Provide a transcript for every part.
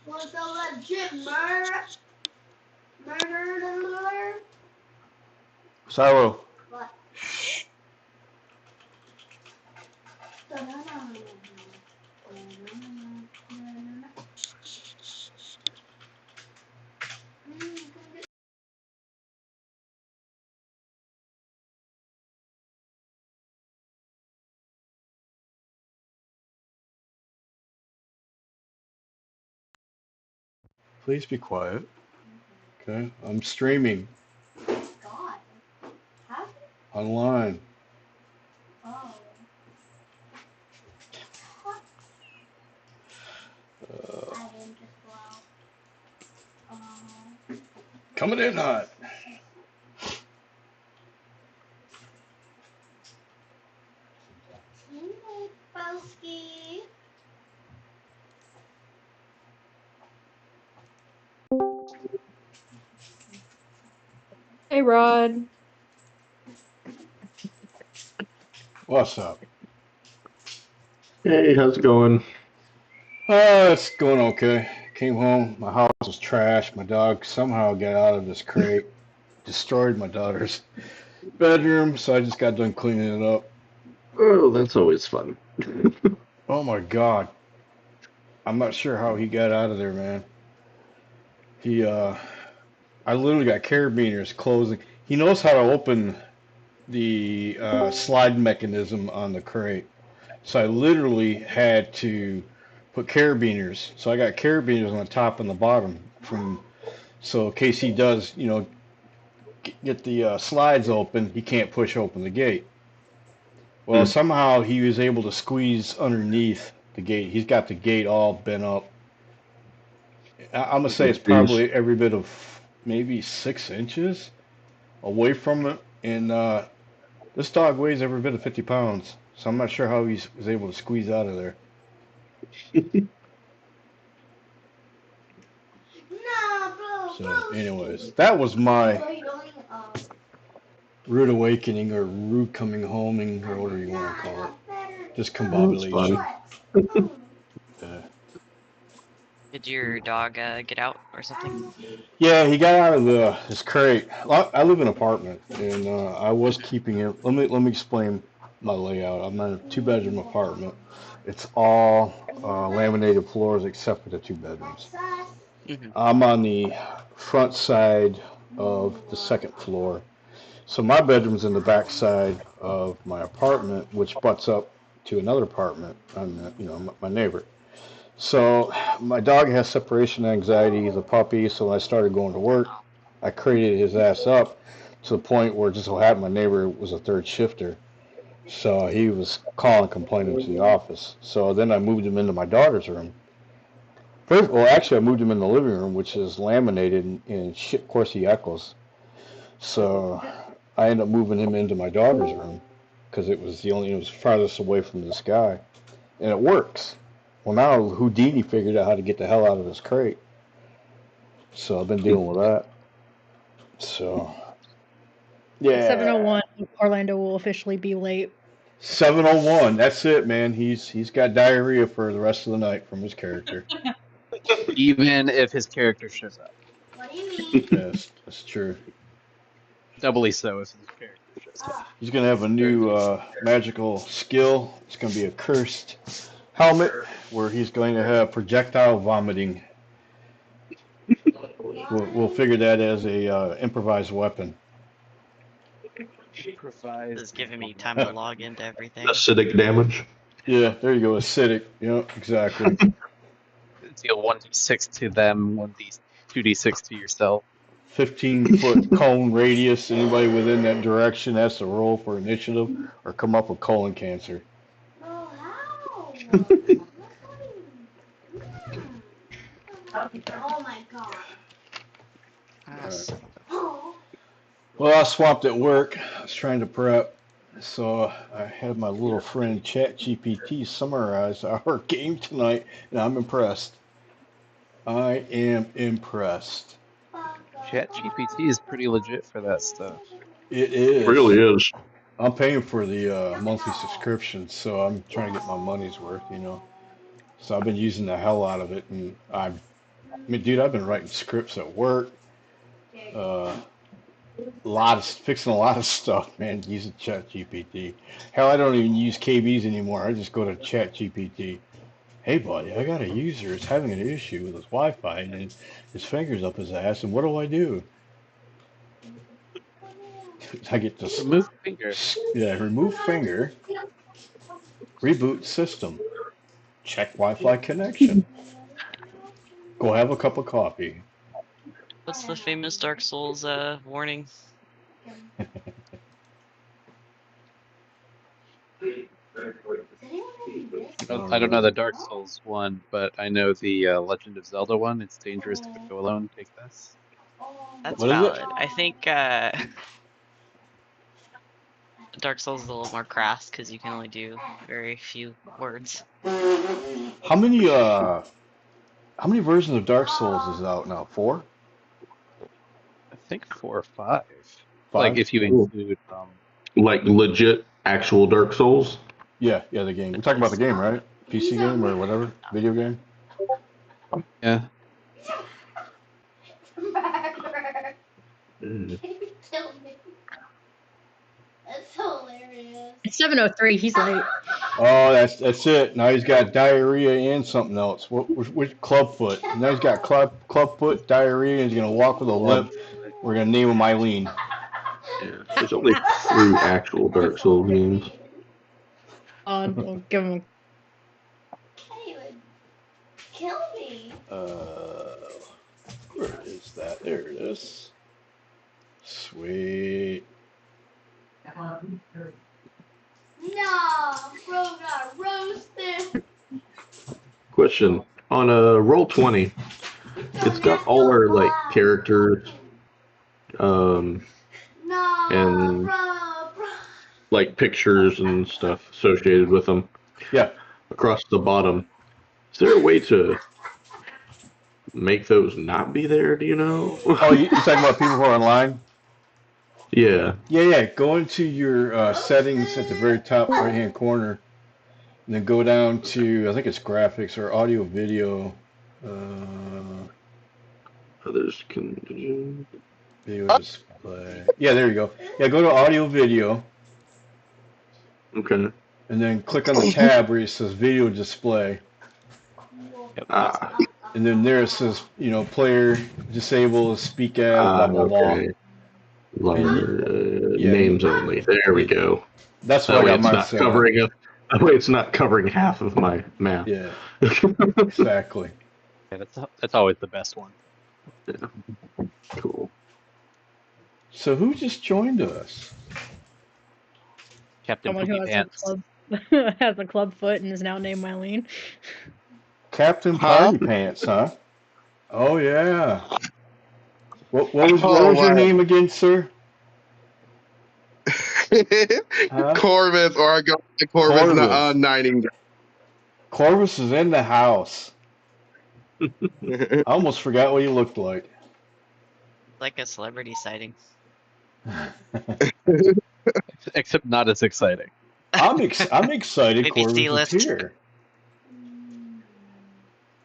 Was a legit murder? Silo. What? Shh. Please be quiet. Okay, I'm streaming God. How? online. Oh. Uh, I didn't just go out. coming in hot. Hey, Bowski. Hey, Rod. What's up? Hey, how's it going? It's going okay. Came home. My house was trash. My dog somehow got out of this crate, destroyed my daughter's bedroom, so I just got done cleaning it up. Oh, that's always fun. Oh my God. I'm not sure how he got out of there, man. He, I literally got carabiners closing. He knows how to open the slide mechanism on the crate. So I literally had to put carabiners. So I got carabiners on the top and the bottom from, so in case he does, get the slides open, he can't push open the gate. Well, Hmm. somehow he was able to squeeze underneath the gate. He's got the gate all bent up. I'm gonna say Oh, it's geez. probably every bit of maybe 6 inches away from it, and this dog weighs every bit of 50 pounds. So I'm not sure how he was able to squeeze out of there. No, bro, So, anyways, Bowski. that was my What are you doing? rude awakening or rude coming homing or whatever you Nah, want to I call it. got better. Oh, that's Discombobulation. fun. What? Oh. Uh, Did your dog get out or something? yeah, he got out of his crate. I live in an apartment, and I was keeping it. Let me explain my layout. I'm in a two-bedroom apartment. It's all laminated floors except for the two bedrooms. Mm-hmm. I'm on the front side of the second floor. So my bedroom's in the back side of my apartment, which butts up to another apartment. My neighbor. So my dog has separation anxiety. He's a puppy. So when I started going to work, I crated his ass up to the point where it just so happened my neighbor was a third shifter. So he was calling, complaining to the office. So then I moved him into my daughter's room. First, well, actually, I moved him in the living room, which is laminated, and shit, of course, he echoes. So I ended up moving him into my daughter's room because it was farthest away from this guy, and it works. Well, now Houdini figured out how to get the hell out of this crate, so I've been dealing with that. So At yeah, 7:01, Orlando will officially be late. 701. That's it, man. He's got diarrhea for the rest of the night from his character. Even if his character shows up. What do you mean? Yes, that's true. Doubly so if his character shows up. He's gonna have a new magical skill. It's gonna be a cursed helmet where he's going to have projectile vomiting. We'll figure that as a improvised weapon. This is giving me time to Yeah, log into everything. Acidic damage. there you go. Acidic. Yeah, exactly. Deal 1d6 to them, 2d6 to yourself. 15-foot cone radius. Anybody within that direction has to roll for initiative or come up with colon cancer. Bro, how? Oh my god. All right. Son of a... Oh. Well, I was swamped at work. I was trying to prep. So I had my little friend ChatGPT summarize our game tonight, and I'm impressed. I am impressed. ChatGPT is pretty legit for that stuff. It It really is. is. I'm paying for the monthly subscription, so I'm trying to get my money's worth, you know. So I've been using the hell out of it, and I mean, dude, I've been writing scripts at work, a fixing a lot of stuff, man, using ChatGPT. Hell, I don't even use KBs anymore. I just go to ChatGPT. Hey, buddy, I got a user. It's having an issue with his Wi-Fi, and his finger's up his ass. And what do I do? I get this. Remove finger. Yeah, remove finger, reboot system, check Wi-Fi connection. Go have a cup of coffee. What's the famous Dark Souls warning? I don't know the Dark Souls one, but I know the Legend of Zelda one. It's dangerous to go alone. Take this. That's What is it? valid. I think Dark Souls is a little more crass because you can only do very few words. How many versions of Dark Souls is out now? 4? I think 4 or 5. 5? Like if you Ooh. include Like legit, actual Dark Souls. Yeah, the game. We're talking about the game, right? PC game or whatever, video game. yeah. Mm. That's hilarious. It's 7:03. He's late. Oh, that's it. Now he's got diarrhea and something else. Which clubfoot? Now he's got clubfoot, diarrhea, and he's gonna walk with a limp. We're gonna name him Eileen. Yeah. There's only 3 actual Dark Souls games. Don't give him. He would kill me. Where is that? There it is. Sweet. No, bro got roasted. Question. On Roll20, it's got all our like characters, No, and bro. like pictures and stuff associated with them. Yeah. Across the bottom. Is there a way to make those not be there? Do you know? Oh, you're talking about people who are online? Yeah. Yeah. Go into your settings at the very top right-hand corner, and then go down to, I think it's graphics or audio video. Others can. Video display. Yeah, there you go. Yeah, go to audio video, Okay. and then click on the tab where it says video display. Yep, Ah. And then there it says, player disabled, speak as, blah, blah, blah. Okay. Yeah. Names only. There we go. That's That what I way got it's mine not set up. covering up. That way it's not covering half of my map. Yeah, exactly. yeah, that's always the best one. Cool. So who just joined us? Captain Someone who Poopy has Pants. a club has a club foot and is now named Mylene. Captain Party Pants, huh? Oh, yeah. What was your name again, sir? Huh? Corvus, or I go to Corvus Corvus. Nightingale. Corvus is in the house. I almost forgot what he looked like. Like a celebrity sighting. Except not as exciting. I'm excited Maybe Corvus C-list. is here.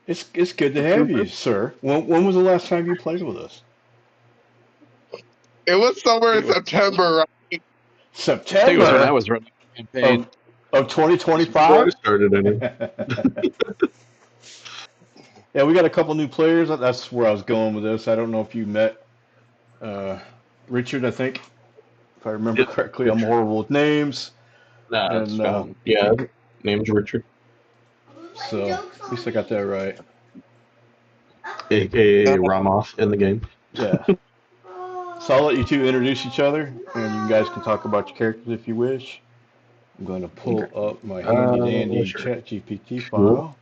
It's good to have you, sir. When was the last time you played with us? It was somewhere in September, right? I think it was when I September was running the campaign. of Before 2025? I started any. Yeah, we got a couple new players. That's where I was going with this. I don't know if you met Richard, I think, if I remember Yep, correctly. I'm horrible with names. Nah, it's And, fine. Yeah, name's Richard, So at least I got that right. aka Ramoth in the game. Yeah. So I'll let you two introduce each other, and you guys can talk about your characters if you wish. I'm going to pull up my handy dandy Sure. ChatGPT file.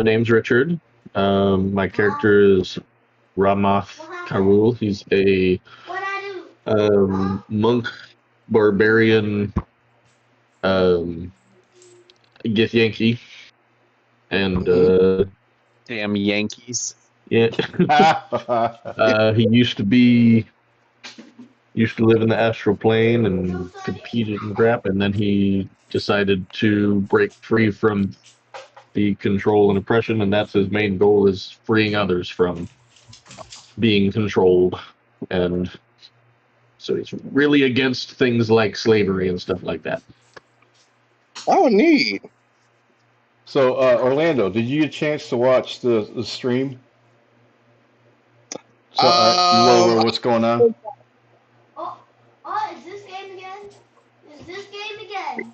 Name's Richard. My character is Ramoth Karul. He's a What I do? monk barbarian Gith Yankee. And Damn Yankees. Yeah. He used to live in the astral plane and competed in rap, and then he decided to break free from the control and oppression, and that's his main goal, is freeing others from being controlled. And so he's really against things like slavery and stuff like that. Oh, neat. So, Orlando, did you get a chance to watch the stream? So, you well aware Um, of what's going on? Oh, is this game again? Is this game again?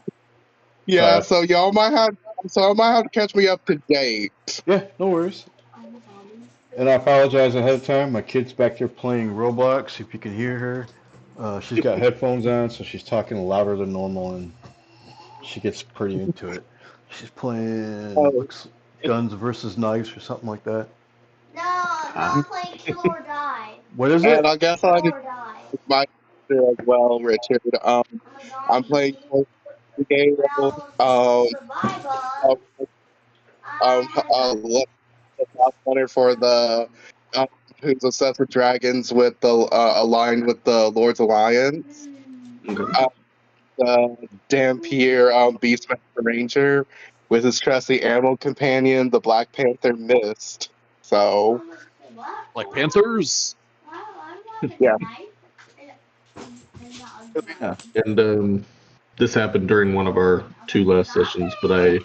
yeah. So y'all might have. So I might have to catch me up to date. Yeah, no worries. I'm sorry. And I apologize ahead of time. My kid's back there playing Roblox. If you can hear her, she's got headphones on, so she's talking louder than normal, and she gets pretty into it. She's playing Oh, looks Guns versus Knives or something like that. No, I'm playing Kill or Die. What is and it? I guess Kill I just or Die. my sister as well, Richard. I'm a I'm playing zombie. the game. Well, Um, to survive, um, I had a the top runner for the um, who's obsessed with dragons with the aligned with the Lord's Alliance. Okay. The Dampier Beastmaster Ranger with his trusty animal companion, the Black Panther Mist. So what? Like Panthers. Wow, I'm not a yeah, knife. And not a gun. Yeah. And this happened during one of our two last sessions, but I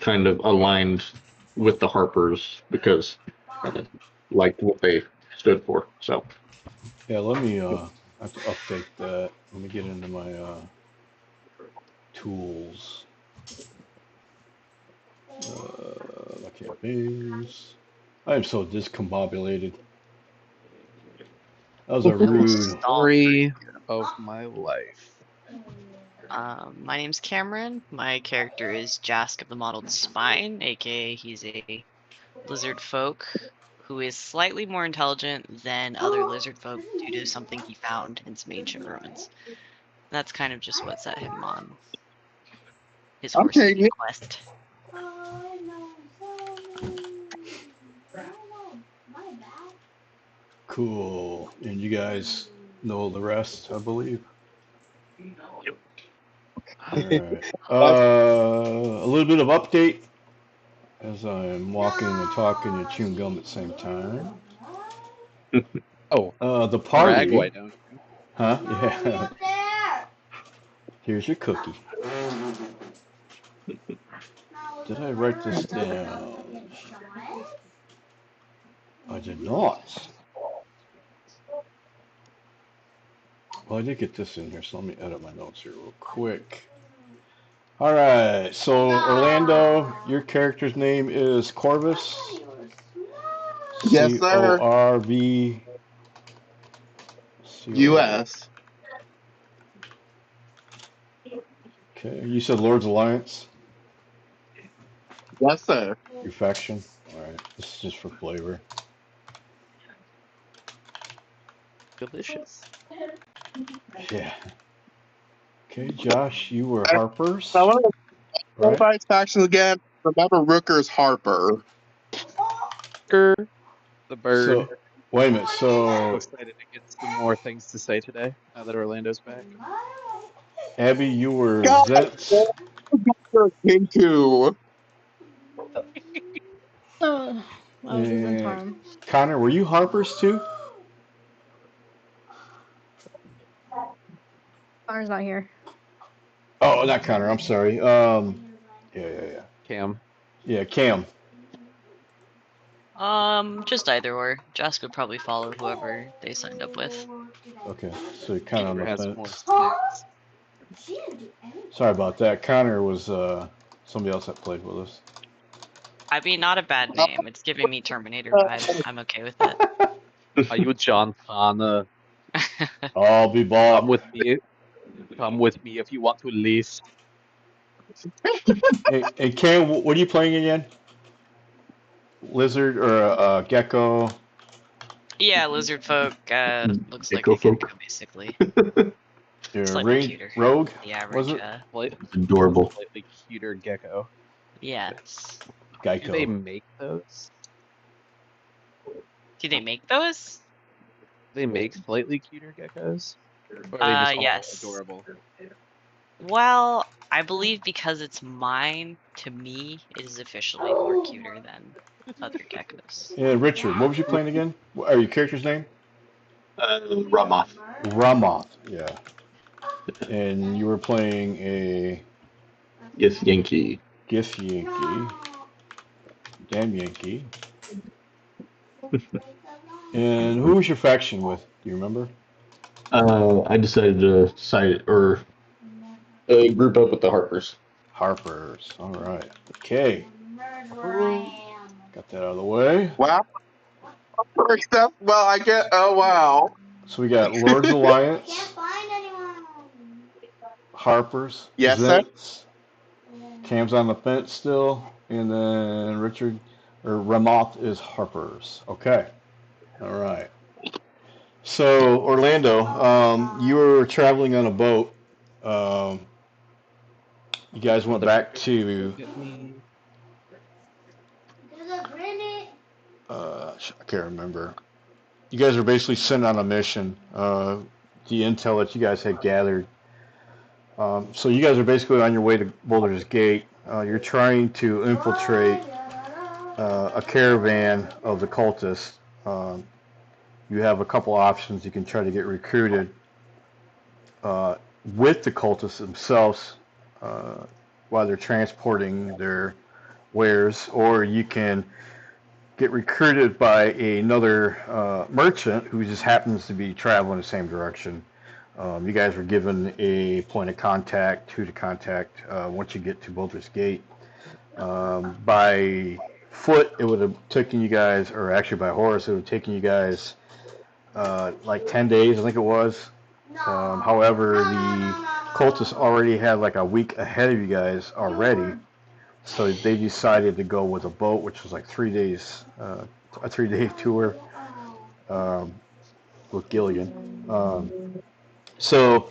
kind of aligned with the Harpers because I liked what they stood for. So Yeah, let me I have to update that. Let me get into my tools. Okay, base. I am so discombobulated. That was a rude. Story of my life. My name's Cameron. My character is Jask of the Mottled Spine, aka he's a lizard folk who is slightly more intelligent than other lizard folk due to something he found in some ancient ruins. That's kind of just what set him on his horse okay, thieving quest. I know, my bad. Cool. And you guys know the rest, I believe. All right. A little bit of update as I'm walking and talking and chewing gum at the same time. Oh, The brag, party, why don't you? huh? No, Yeah. up there. Here's your cookie. Did I write this down? I did not. Well, I did get this in here, so let me edit my notes here real quick. All right, so Orlando, your character's name is Corvus. yes, sir. Corv. U.S. Okay, you said Lord's Alliance, Yes, sir. your faction. All right, this is just for flavor. Delicious. Yeah. Okay, Josh, you were I Harper's, want to go right? by factions again. Remember Rooker's Harper. Grr, the bird. So, wait a minute. So So, excited to get some more things to say today now that Orlando's back. Abby, you were God, Zets. into Oh, I was just in And time. Connor, were you Harper's too? Connor's not here. Oh, not Connor. I'm sorry. Yeah. Cam. Yeah, Cam. Just either or. Jask would probably follow whoever they signed up with. Okay, so you're kind of on Whoever the has more fence. sticks. Sorry about that. Connor was somebody else that played with us. I mean, not a bad name. It's giving me Terminator vibes. I'm okay with it. Are you John Connor? I'll be Come bought. with me. Come with me if you want to leave. Hey, Cam, what are you playing again? Lizard or gecko? Yeah, lizard folk looks like Eco a gecko, folk. basically. Your Slightly cuter. rogue? than The Was average, it? Adorable. Slightly cuter gecko. yes. Do they Geico. make those? Do they make those? They make slightly cuter geckos? Or are they just all Yes. adorable? Well, I believe because it's mine, to me, it is officially more cuter than other geckos. Yeah, Richard, what was you playing again? What are your character's name? Ramoth. Ramoth. Yeah. And you were playing a Yes, Yankee. Gif Yankee. Damn Yankee. And who was your faction with? Do you remember? I decided to group up with the Harpers. Harpers. All right. Okay. Ooh, Got that out of the way. wow. Except, well, I get. Oh wow. So we got Lord's Can't Alliance, find anyone. Harpers, Yes, sir. Zents, Cam's on the fence still, and then Richard or Ramoth is Harpers. Okay. All right. So Orlando, you were traveling on a boat. Um, you guys went back to. Get me. There's a grenade. I can't remember. You guys were basically sent on a mission. The intel that you guys had gathered. So you guys are basically on your way to Boulder's Gate. You're trying to infiltrate a caravan of the cultists. You have a couple options. You can try to get recruited with the cultists themselves while they're transporting their wares, or you can get recruited by another merchant who just happens to be traveling the same direction. You guys were given a point of contact, who to contact once you get to Boulder's Gate. By foot, it would have taken you guys, or actually by horse, it would have taken you guys like 10 days, I think it was. However, the cultists already had like a week ahead of you guys already. So they decided to go with a boat, which was like 3 days, a 3-day tour with Gilligan. So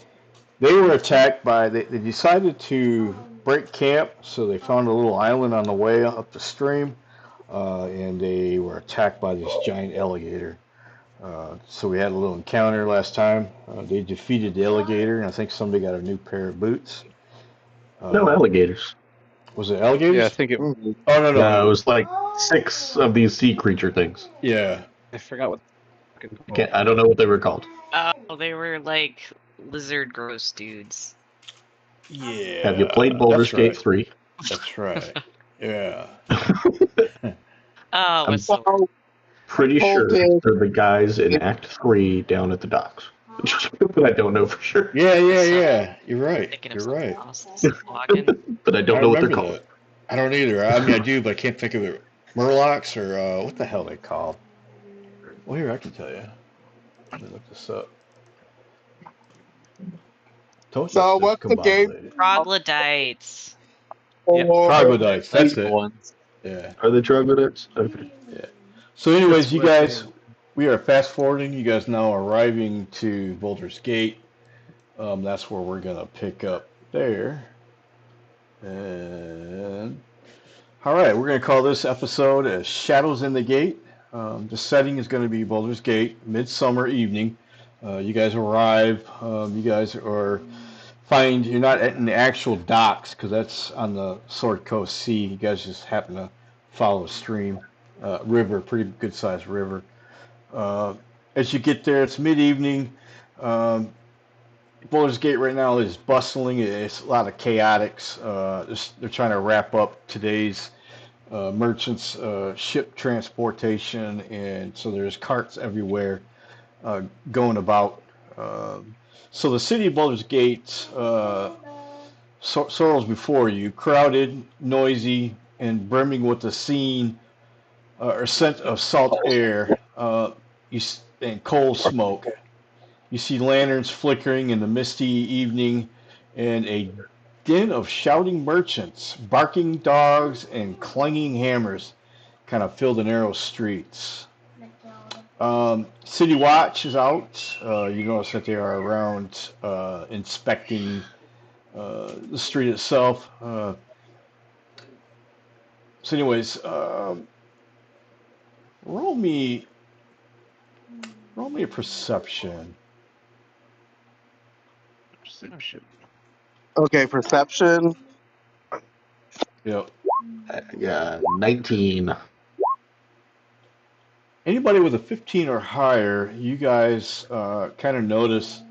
they were attacked by, they decided to break camp, so they found a little island on the way up the stream, and they were attacked by this giant alligator. So we had a little encounter last time. They defeated the alligator, and I think somebody got a new pair of boots. No alligators. Was it alligators? Yeah, I think it. Mhm. Oh, no, No, it no. was like 6 of these sea creature things. Yeah. I forgot what. Fucking I don't know what they were called. Oh, they were like lizard gross dudes. Yeah. Have you played Baldur's that's right. Gate 3? That's right. Yeah. Oh, I'm it's so Well, pretty sure Okay. they're the guys in Act 3 down at the docks. But I don't know for sure. Yeah, yeah, So, yeah. You're right. thinking of You're something right. else. Walking. But I don't know what they're called. That. I don't either. I mean, I do, but I can't think of it. Murlocs or what the hell they called? Well, here I can tell you. Let me look this up. Told you So it's what's the game? discombobulated. Troglodytes. Yeah. Troglodytes. That's the it. ones. Yeah. Are they troglodytes? Okay. Yeah. So, anyways, That's you what guys, they- we are fast forwarding. You guys now arriving to Boulder's Gate. That's where we're gonna pick up there. And all right, we're gonna call this episode as Shadows in the Gate. The setting is going to be Boulder's Gate, midsummer evening. You guys arrive. You guys you're not in the actual docks because that's on the Sword Coast Sea. You guys just happen to follow a stream, river, pretty good sized river. As you get there, it's mid-evening. Um, Boulder's Gate right now is bustling. It's a lot of chaotics. They're trying to wrap up today's merchants ship transportation, and so there's carts everywhere going about. So the city of Boulder's Gate sorrows before you, crowded, noisy, and brimming with the scene or scent of salt air and coal smoke. You see lanterns flickering in the misty evening, and a din of shouting merchants, barking dogs, and clanging hammers kind of fill the narrow streets. City Watch is out. You notice that they are around inspecting the street itself. So, anyways, roll me Roll me a perception. Perception. Okay, perception. Yep. Yeah, 19. Anybody with a 15 or higher, you guys kind of notice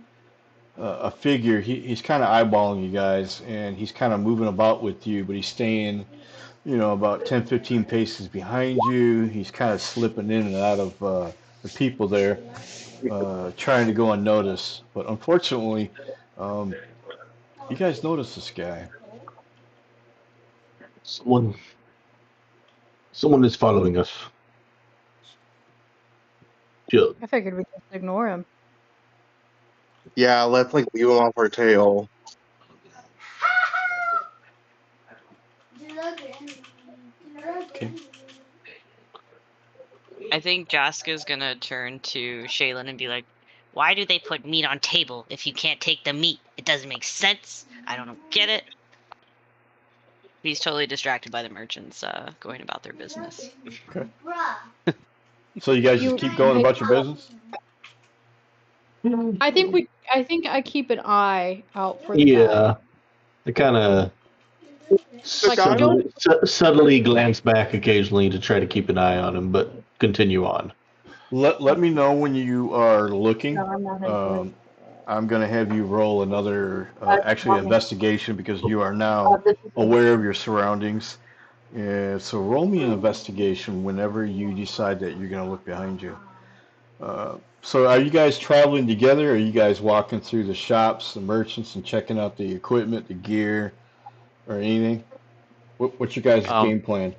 a figure. He's kind of eyeballing you guys, and he's kind of moving about with you, but he's staying, about 10, 15 paces behind you. He's kind of slipping in and out of the people there, trying to go unnoticed. But unfortunately, um, you guys notice this guy. Someone is following us. Jill. I figured we'd just ignore him. Yeah, let's like leave him off our tail. Okay. I think Jaska's gonna turn to Shaylin and be like, "Why do they put meat on table if you can't take the meat? It doesn't make sense. I don't get it." He's totally distracted by the merchants going about their business. Okay. So you guys just keep going about your business? I think I keep an eye out for the guy. Yeah. I kind of Like, subtly glance back occasionally to try to keep an eye on him, but continue on. Let me know when you are looking. No, I'm not into it. I'm going to have you roll another, actually, investigation because you are now aware of your surroundings. So roll me an investigation whenever you decide that you're going to look behind you. So are you guys traveling together? Or are you guys walking through the shops, the merchants, and checking out the equipment, the gear, or anything? What's your guys' game plan?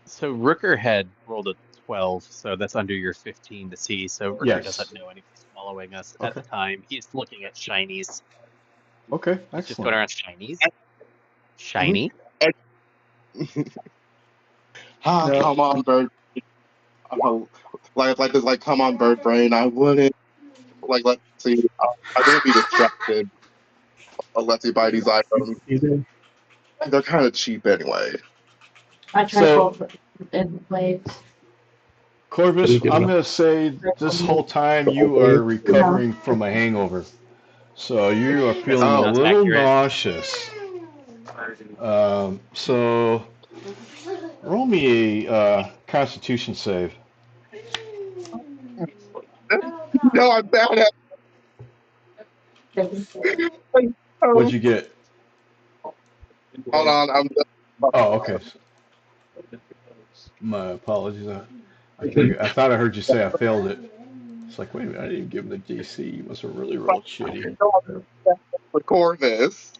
So Rooker had rolled a 12, so that's under your 15 to see. So Rooker Yes. doesn't know anyone's following us Okay. at the time. He's looking at shinies. Okay, Let's just put excellent. our shinies. Shiny. No. Come on, bird. Like this, like, come on, bird brain. I wouldn't. Like, let's see. I wouldn't be distracted unless you buy these items. They're kind of cheap anyway. I tried So- both in plates. Corvus, I'm going to say this whole time you are recovering from a hangover. So you are feeling a That's little accurate. nauseous. So roll me a Constitution save. No, I'm bad at. What'd you get? Hold on, I'm. Oh, okay. My apologies. I thought I heard you say I failed it. It's like, wait a minute, I didn't give him the DC. You must have really rolled shitty. The Corvus.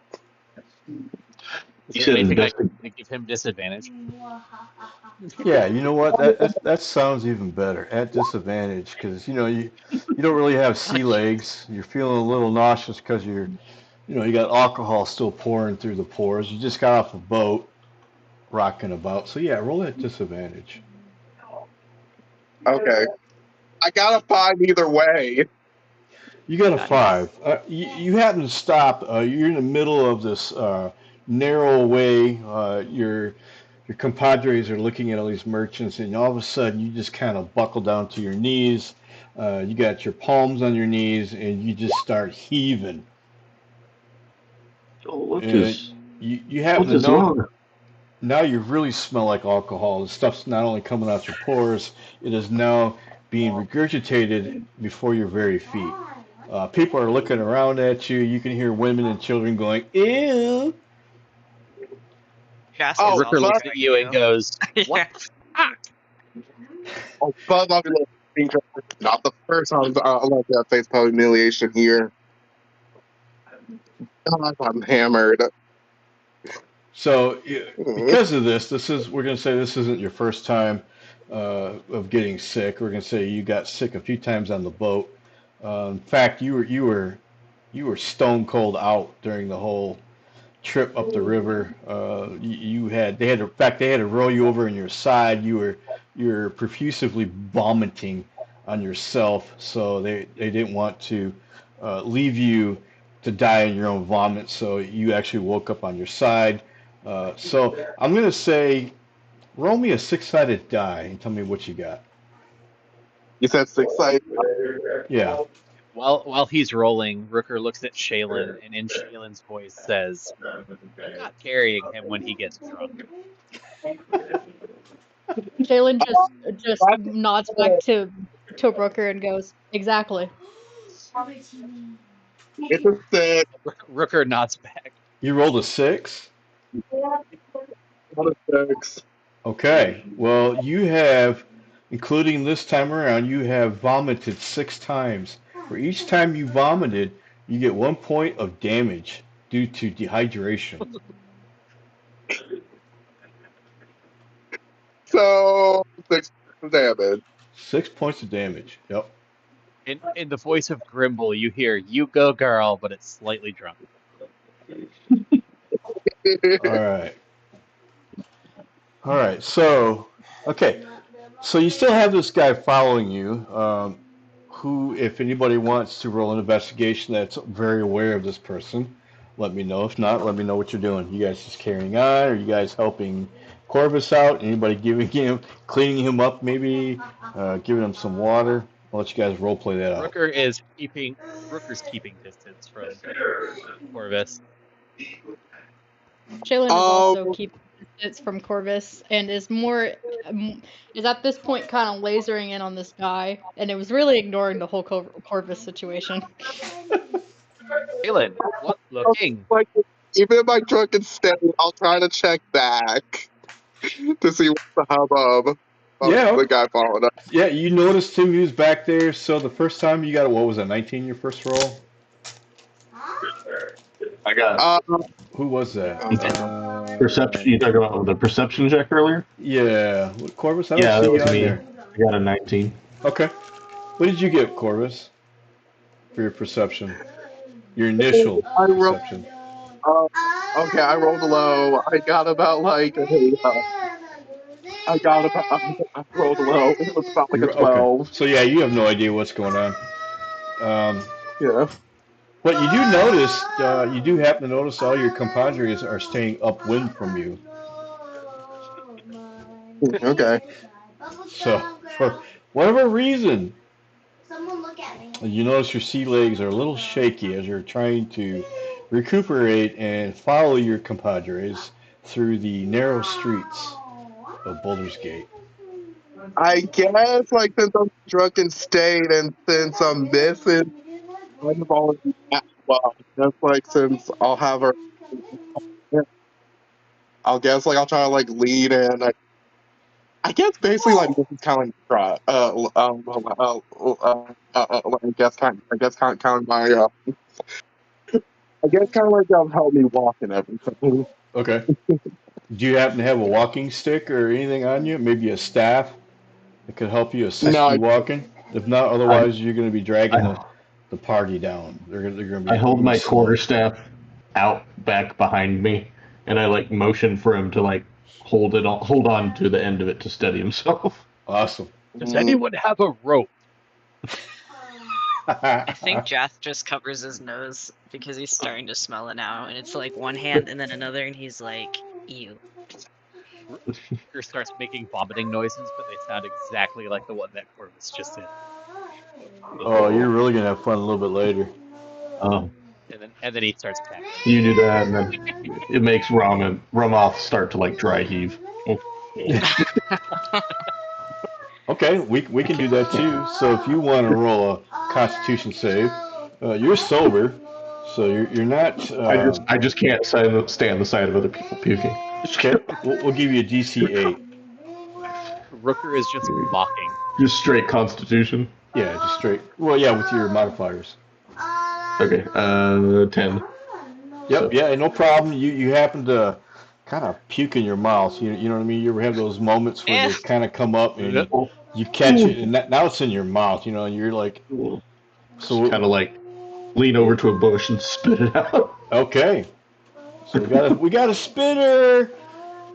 Is there anything I can do to give him disadvantage? Yeah, you know what? That sounds even better. At disadvantage, because you don't really have sea legs. You're feeling a little nauseous because you got alcohol still pouring through the pores. You just got off a boat, rocking about. So yeah, roll at disadvantage. Okay. I got a 5 either way. You got a Nice. 5. You happen to stop. You're in the middle of this narrow way. Your compadres are looking at all these merchants, and all of a sudden you just kind of buckle down to your knees. You got your palms on your knees, and you just start heaving. What You happen to is know wrong? now you really smell like alcohol. The stuff's not only coming out your pores, it is now being regurgitated before your very feet. People are looking around at you. You can hear women and children going, "Ew." Jaska's Oh, Rooker also looks going at you and goes, yeah. Oh, but not the first time I let that face humiliation here. God, I'm hammered. So because of this, we're going to say this isn't your first time of getting sick. We're going to say you got sick a few times on the boat. In fact, you were stone cold out during the whole trip up the river. In fact, they had to roll you over on your side. You were profusely vomiting on yourself, so they didn't want to leave you to die in your own vomit. So you actually woke up on your side. So I'm gonna say, roll me a 6-sided die and tell me what you got. You said 6 sided. Yeah. While he's rolling, Rooker looks at Shaylin and in Shaylin's voice says, "I'm not carrying him when he gets drunk." Jalen just nods back to Brooker and goes, "Exactly." It's a 6. Rooker nods back. You rolled a 6? Not a 6. Okay. Well, you have, including this time around, you have vomited 6 times. For each time you vomited, you get 1 point of damage due to dehydration. So 6 damage. 6 points of damage. Yep. In the voice of Grimble, you hear, "You go, girl," but it's slightly drunk. All right. All right. So, okay. So you still have this guy following you, who, if anybody wants to roll an investigation that's very aware of this person, let me know. If not, let me know what you're doing. You guys just carrying on? Are you guys helping Corvus out? Anybody giving him, cleaning him up, maybe giving him some water? I'll let you guys role play that out. Rooker's keeping distance from Corvus. Jalen is Um, also keeping distance from Corvus and is is at this point kind of lasering in on this guy, and it was really ignoring the whole Corvus situation. Shaylin, what looking? like, even in my drunken state, I'll try to check back to see what's the hubbub of Yeah. the guy following us. Yeah, you noticed him. He was back there. So the first time you got, what was it, 19 your first roll? I got Who was that? perception. You talking about the perception check earlier? Yeah, Corvus. I don't Yeah, see that you was on me. there. I got a 19. Okay. What did you get, Corvus, for your perception? Your initial I rolled. perception. Okay, I rolled low. I got about like I rolled low. It was about like a Okay. 12. So yeah, you have no idea what's going on. Um, Yeah. but you do notice, you do happen to notice all your compadres are staying upwind from you. Okay. So for whatever reason, Someone look at me. you notice your sea legs are a little shaky as you're trying to recuperate and follow your compadres through the narrow streets of Boulder's Gate. I guess like since I'm drunken state and since I'm missing kind of all of the well, just like since I'll have her I'll guess like I'll try to like lead in. I guess basically like this is kind of like try. I guess kind of my I guess kind of like help me walk and everything. Okay. Do you happen to have a walking stick or anything on you? Maybe a staff that could help you assist No, you walking? If not, I, otherwise you're going to be dragging I, the party down. They're going to I be hold my moving slow. quarterstaff out back behind me, and I like motion for him to like hold on to the end of it to steady himself. Awesome. Does anyone have a rope? I think Jath just covers his nose because he's starting to smell it now, and it's like one hand and then another, and he's like, "Ew." Rooker starts making vomiting noises, but they sound exactly like the one that Corvus just did. Oh, you're really going to have fun a little bit later. And then he starts cackling. You do that, and then it makes Ramoth start to like dry heave. Okay, we can do that too. So if you want to roll a Constitution save, you're sober, so you're not. I just can't stand on the side of other people puking. Okay, we'll give you a DC 8. Rooker is just mocking. Just straight Constitution. Yeah, just straight. Well, yeah, with your modifiers. Okay, 10. Yep, So- yeah, no problem. You happen to kind of puke in your mouth. You know what I mean? You ever have those moments where they kind of come up and you catch it, and now it's in your mouth. You know, and you're like, So kind of like lean over to a bush and spit it out. okay. So we got a spinner.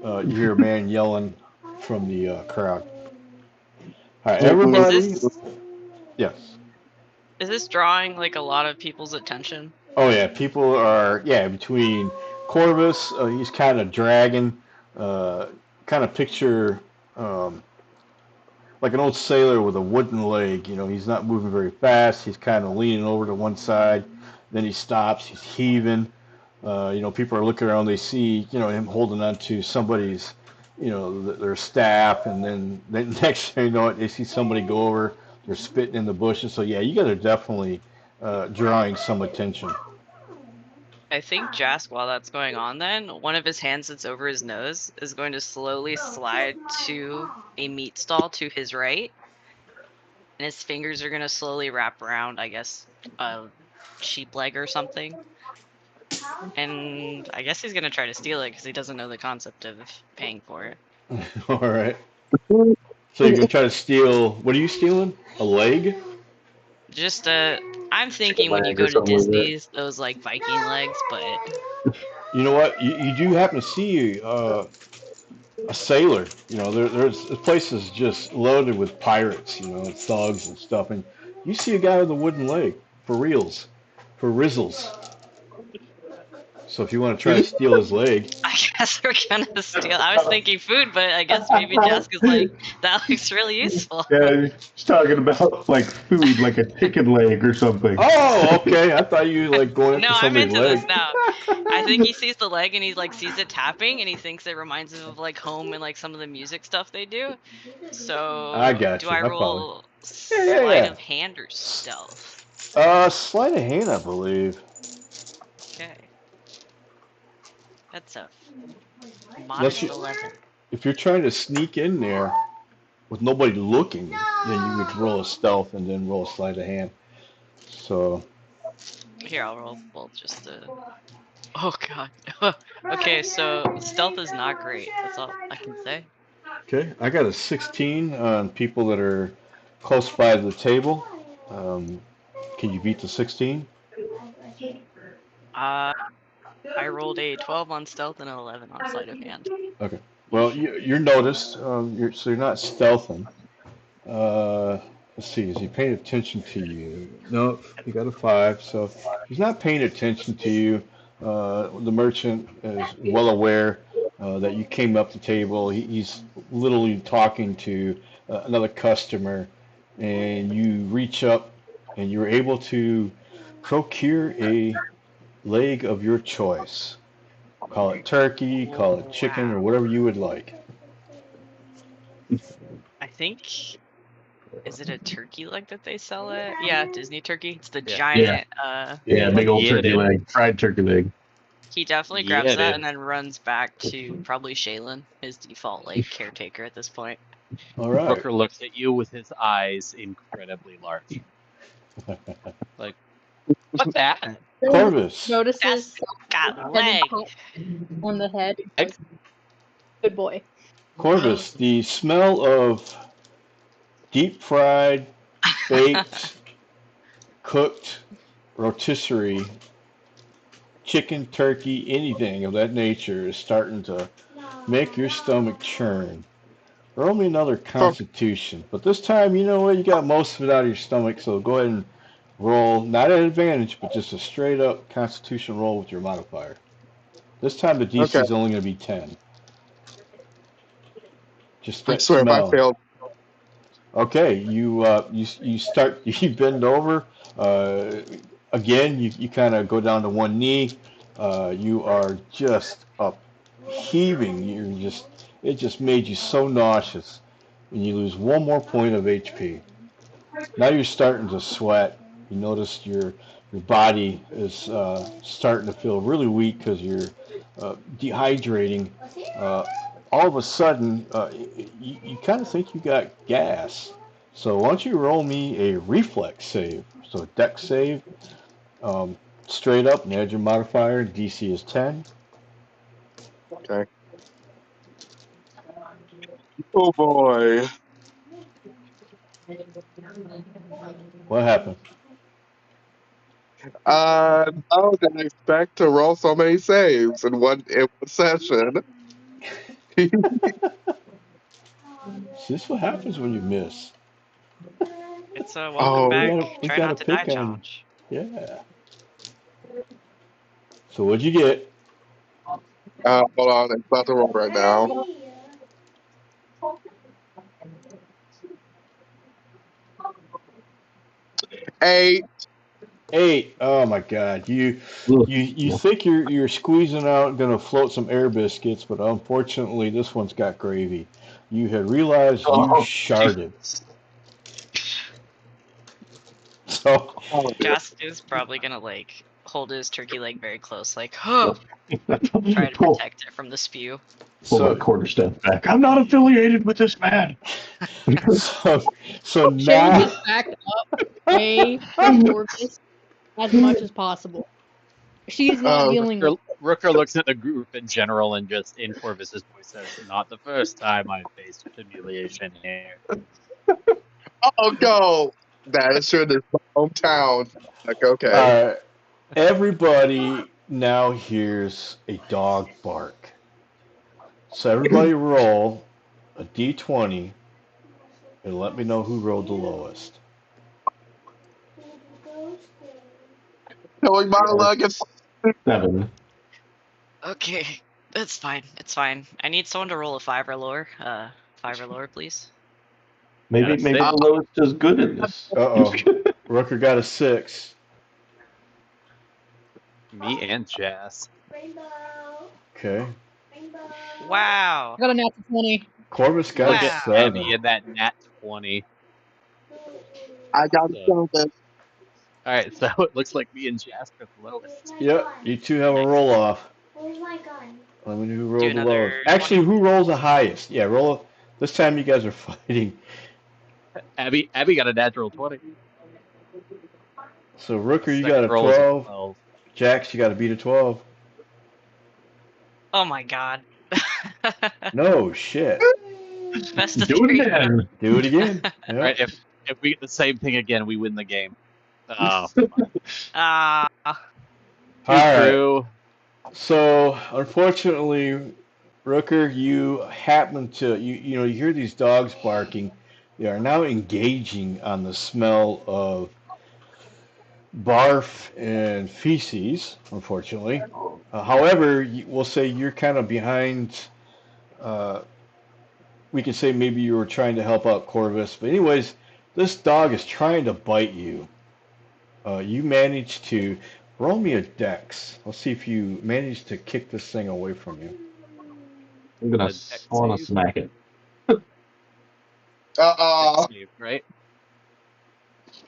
You hear a man yelling from the crowd. All right, everybody. Yes. Is this drawing like a lot of people's attention? Oh yeah, people are between Corvus. He's kind of dragging. Kind of picture like an old sailor with a wooden leg. He's not moving very fast. He's kind of leaning over to one side. Then he stops. He's heaving. People are looking around. They see, him holding on to somebody's, their staff, and then next thing you know, they see somebody go over. They're spitting in the bushes. So yeah, you guys are definitely drawing some attention. I think Jask, while that's going on, then one of his hands that's over his nose is going to slowly slide to a meat stall to his right, and his fingers are going to slowly wrap around, I guess, a sheep leg or something. And I guess he's going to try to steal it because he doesn't know the concept of paying for it. All right. So you're gonna try to steal? What are you stealing? A leg? Just I'm thinking when you Leg or go to something like that. Disney's, those like Viking legs, but You know what? You do happen to see a sailor. There's this place is just loaded with pirates. Thugs and stuff, and you see a guy with a wooden leg for reals, for rizzles. So if you want to try to steal his leg, I guess we're gonna steal. I was thinking food, but I guess maybe Jessica's like, that looks really useful. Yeah, he's talking about like food, like a chicken leg or something. oh, okay. I thought you like going No, after I'm somebody's into leg. this now. I think he sees the leg and he like sees it tapping and he thinks it reminds him of like home and like some of the music stuff they do. So I got do you. I I follow. roll Yeah, sleight yeah, of hand or stealth? yeah. Sleight of hand, I believe. Okay. That's a Unless modest you, 11. if you're trying to sneak in there with nobody looking, then you would roll a stealth and then roll a sleight of hand. So Here, I'll roll both just to. Oh god. Okay, so stealth is not great. That's all I can say. okay, I got a 16 on people that are close by the table. Um, can you beat the 16? I rolled a 12 on stealth and an 11 on sleight of hand. Okay. Well, you're noticed. So you're not stealthing. Let's see. Is he paying attention to you? No, he got a 5. So he's not paying attention to you. The merchant is well aware that you came up the table. He's literally talking to another customer, and you reach up and you're able to procure a leg of your choice. Call it turkey, call it chicken, or Wow. whatever you would like. I think, is it a turkey leg that they sell at? Yeah, Disney turkey. It's the Yeah. giant. Yeah, big old Yeah, it turkey is. leg, fried turkey leg. He definitely Yeah, grabs it that is. and then runs back to probably Shaylin, his default like caretaker at this point. All right. Rooker looks at you with his eyes incredibly large. Like, what's that? Corvus. Notices That's got and then leg. pat on the head. Leg? Good boy. Corvus, the smell of deep fried, baked, cooked rotisserie, chicken, turkey, anything of that nature is starting to make your stomach churn. Roll me another constitution. But this time, you know what? You got most of it out of your stomach, so go ahead and roll, not at advantage, but just a straight up constitution roll with your modifier. This time the DC Okay. is only going to be 10. Just I that swear if I smell. failed, Okay, you start you bend over. Again, you kind of go down to one knee. You are just up heaving. It just made you so nauseous, and you lose one more point of HP. Now you're starting to sweat. You notice your body is starting to feel really weak because you're dehydrating. Uh, all of a sudden, you kind of think you got gas. So why don't you roll me a reflex save? So a dex save, straight up, and add your modifier. DC is 10. okay. Oh boy. What happened? I didn't expect to roll so many saves in one session. See, this is what happens when you miss. It's a welcome Oh, back, We try gotta not to die pick on. challenge. Yeah. So what'd you get? hold on, it's about to roll right now. 8. 8. Oh my God. You think you're squeezing out, gonna float some air biscuits, but unfortunately this one's got gravy. You had realized you Oh, sharded. So Oh, dear. Jask is probably gonna like hold his turkey leg very close, like, huh, pull, try to protect it from the spew. pull that so quarter step back. I'm not affiliated with this man. so so Shaylin now gets backed up way from Corvus as much as possible. She's not Oh, dealing with Rooker looks at the group in general and just in Corvus's voice says, "Not the first time I've faced humiliation here." oh no. That is true. This is my hometown. Like, okay. uh, everybody now hears a dog bark. So everybody roll a d20 and let me know who rolled the lowest. Killing my luck. It's 7. Okay, that's fine. It's fine. I need someone to roll a 5 or lower. 5 or lower, please. Maybe Got a maybe six. the lowest is good in this. Uh-oh. Rooker got a 6. Me and Jazz. Okay. Wow. I got a natural 20. Corvus got Look a at Wow. 7. Abby in that nat 20. I got So, to this. all right, so it looks like me and Jazz are the lowest. Yep, you two have a Nice. roll off. Where's my gun? Let me know who Do rolled the another lowest. Actually, 20. who rolls the highest? Yeah, roll. This time you guys are fighting. Abby got a natural 20. So Rooker, you got Second a roll is a 12. 12. Jax, you got to beat a 12. Oh my god. No shit. Best of Do it 3. again. Do it again. All right, Yep. if we get the same thing again, we win the game. Oh, Ah. All too right. true. So unfortunately, Rooker, you happen to you hear these dogs barking. They are now engaging on the smell of barf and feces. Unfortunately, however, we'll say you're kind of behind. Uh, we can say maybe you were trying to help out Corvus, but anyways, this dog is trying to bite you. You managed to roll me a dex. Let's see if you manage to kick this thing away from you. I'm gonna A dex wanna save. smack it. Dex Uh-oh. save, right?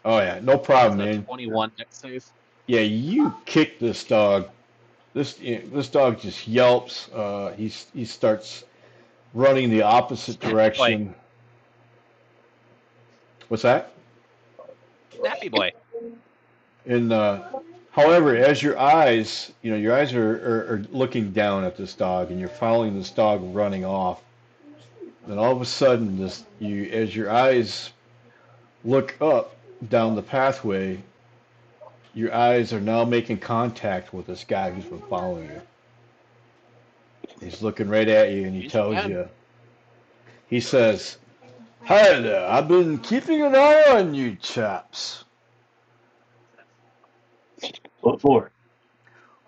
Oh yeah, no It's problem, a man. 21 dex save. Yeah, you kick this dog. This dog just yelps. He starts running the opposite Snappy boy. direction. What's that? Snappy boy. And however, as your eyes are looking down at this dog, and you're following this dog running off. Then all of a sudden, as your eyes look up down the pathway, your eyes are now making contact with this guy who's been following you. He's looking right at you, and he Change tells plan. you. He says, "Hi there. I've been keeping an eye on you chaps. What for?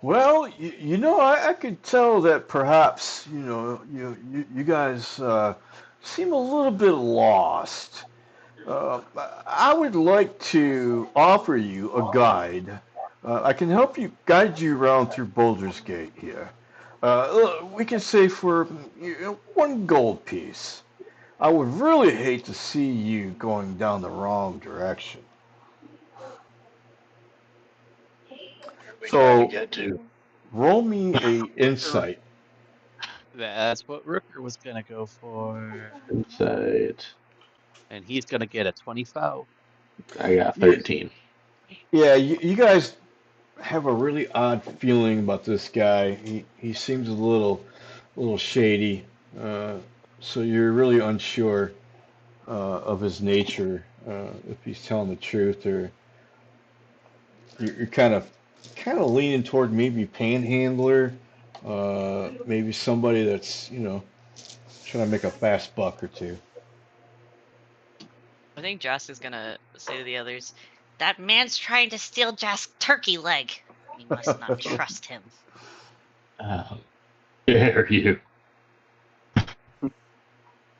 Well, I could tell that perhaps, you guys seem a little bit lost. I would like to offer you a guide. I can help you guide you around through Boulder's Gate here. We can say for 1 gold piece. I would really hate to see you going down the wrong direction. We trying to So get to roll me a insight. That's what Rooker was gonna go for. insight. And he's gonna get a 25. I got 13. Yeah, you guys have a really odd feeling about this guy. He seems a little shady. Uh, so you're really unsure of his nature, if he's telling the truth, or you're kind of leaning toward maybe panhandler, maybe somebody that's trying to make a fast buck or two. I think Jask is gonna say to the others, "That man's trying to steal Jask's turkey leg. You must not trust him." How dare you?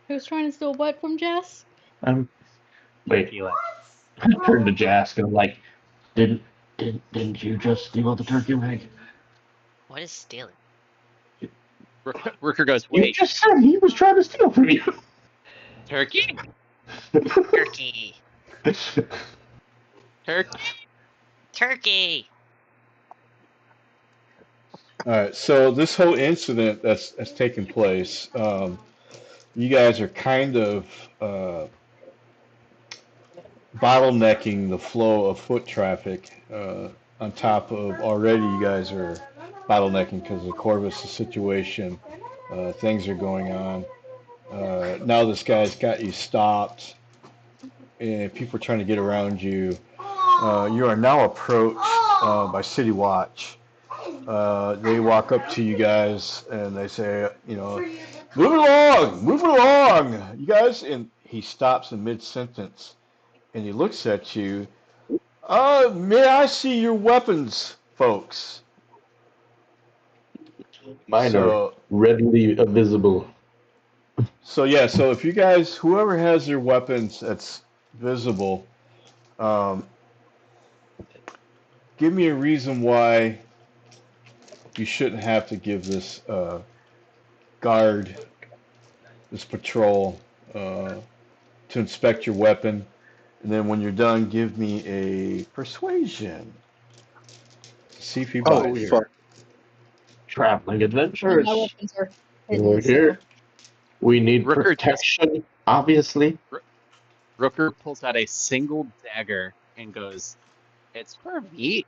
Who's trying to steal what from Jess? I'm wait. Turkey leg. I turned to Jask and I'm like, didn't you just steal the turkey leg? What is stealing? Rooker goes, You wait, just said he was trying to steal from you. turkey? Turkey. Turkey? Turkey. All right, so this whole incident that's taken place, you guys are kind of bottlenecking the flow of foot traffic. On top of already, you guys are bottlenecking because of the Corvus situation. Things are going on. Now this guy's got you stopped, and people are trying to get around you. You are now approached by City Watch. They walk up to you guys and they say, move it along, you guys. And he stops in mid sentence and he looks at you. May I see your weapons, folks? Mine are So, readily visible. so if you guys, whoever has their weapons that's visible, um, give me a reason why you shouldn't have to give this guard, this patrol, to inspect your weapon. And then when you're done, give me a persuasion to see if he Oh, buys it. fuck. Traveling My adventurers. weapons are We're hidden, here. so We need Rooker protection, obviously. Rooker pulls out a single dagger and goes, it's for meat.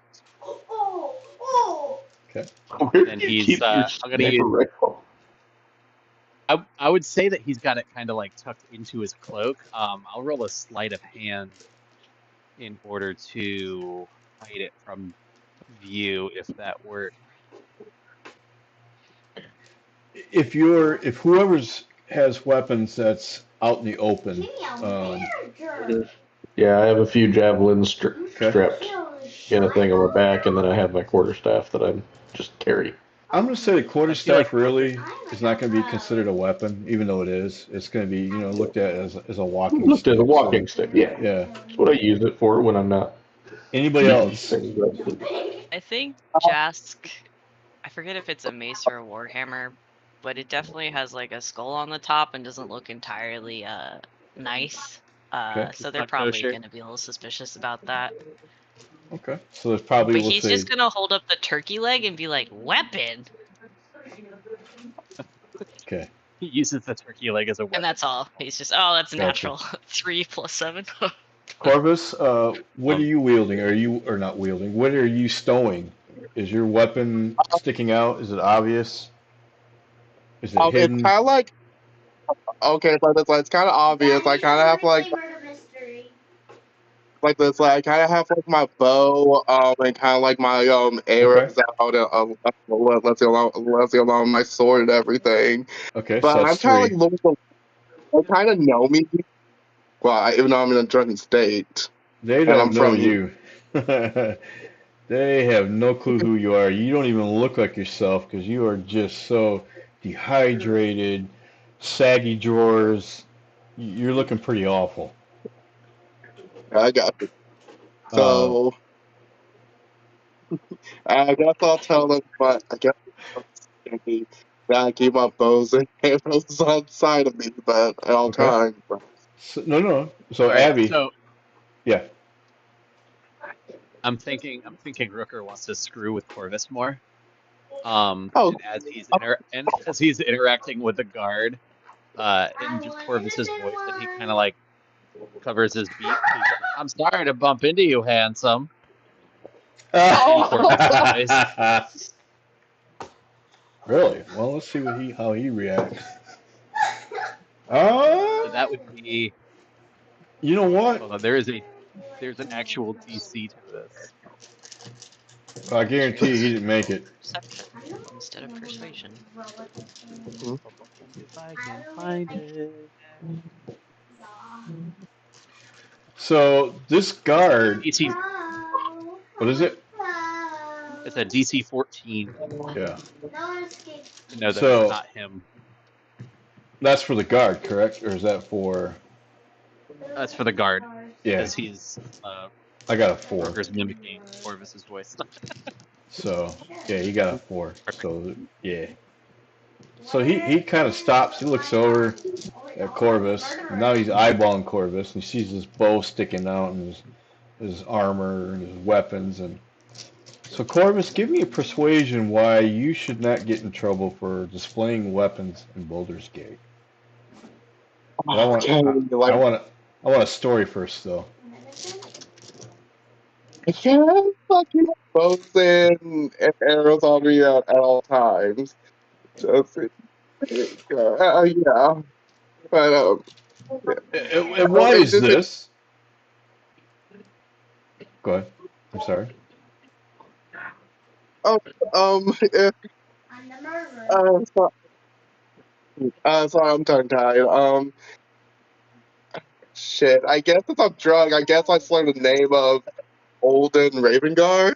Okay. Where Then do you he's, keep your I'm gonna sniper use, rifle? I would say that he's got it kind of like tucked into his cloak. I'll roll a sleight of hand in order to hide it from view, if that works. If whoever's has weapons that's out in the open, Yeah, I have a few javelins okay. strapped in a thing on my back, and then I have my quarterstaff that I just carry. I'm gonna say the I feel quarterstaff like really is not gonna be considered a weapon, even though it is. It's gonna be looked at as a walking Looked stick. as a walking stick, yeah. Yeah. That's what I use it for when I'm not Anybody getting else? things rested. I think Jask, I forget if it's a mace or a warhammer, but it definitely has like a skull on the top and doesn't look entirely nice. Okay. So they're not probably kosher. gonna be a little suspicious about that. Okay. So there's probably, But we'll he's say, just gonna hold up the turkey leg and be like, weapon! okay. He uses the turkey leg as a weapon. And that's all. He's just, oh, that's Gotcha. natural. 3 + 7. Corvus, what are you wielding? Or not wielding? What are you stowing? Is your weapon sticking out? Is it obvious? Is it Okay, it's hidden? kind of like, okay, so it's kind of obvious. I kind of have like this, like I kind of have like my bow, and kind of like my arrows out, let's see along my sword and everything. Okay, so But that's I'm kind of three. like, they kind of know me. Well, even though I'm in a drunken state, They and I'm don't know from here. you. They have no clue who you are. You don't even look like yourself because you are just so dehydrated, saggy drawers. You're looking pretty awful. I got it. Um, So I guess I'll tell them, but I guess that I keep my bows and arrows on side of me, but at all okay. times. So, no. So All right, Abby, so yeah. I'm thinking Rooker wants to screw with Corvus more. Oh, And as he's interacting with the guard, in Corvus's voice, and he kind of like covers his beak. He's like, I'm sorry to bump into you, handsome. In Corvus's voice. Really? Well, let's see how he reacts. So that would be. You know what? Hold on, there's an actual DC to this. I guarantee Realize he didn't make it. perception instead of persuasion. If I can find it. So this It's a guard, DC. what is it? It's a DC 14 Yeah. to know that it's So not him. that's for the guard, correct? Or is that for? That's for the guard. Yeah, because he's I got a 4. Broker's mimicking Corvus's voice. So yeah, he got a 4. So yeah. So he kind of stops. He looks over at Corvus. And now he's eyeballing Corvus, and he sees his bow sticking out, and his armor and his weapons. And so Corvus, give me a persuasion why you should not get in trouble for displaying weapons in Boulder's Gate. But Okay, like I want a story first, though. I can't fucking bows and arrows on me at all times. Just yeah, but And why it is just this? Go ahead. I'm sorry. oh uh, so, sorry, I'm tongue tied. Shit. I guess if I'm drunk, I guess I slur the name of Olden Ravengard.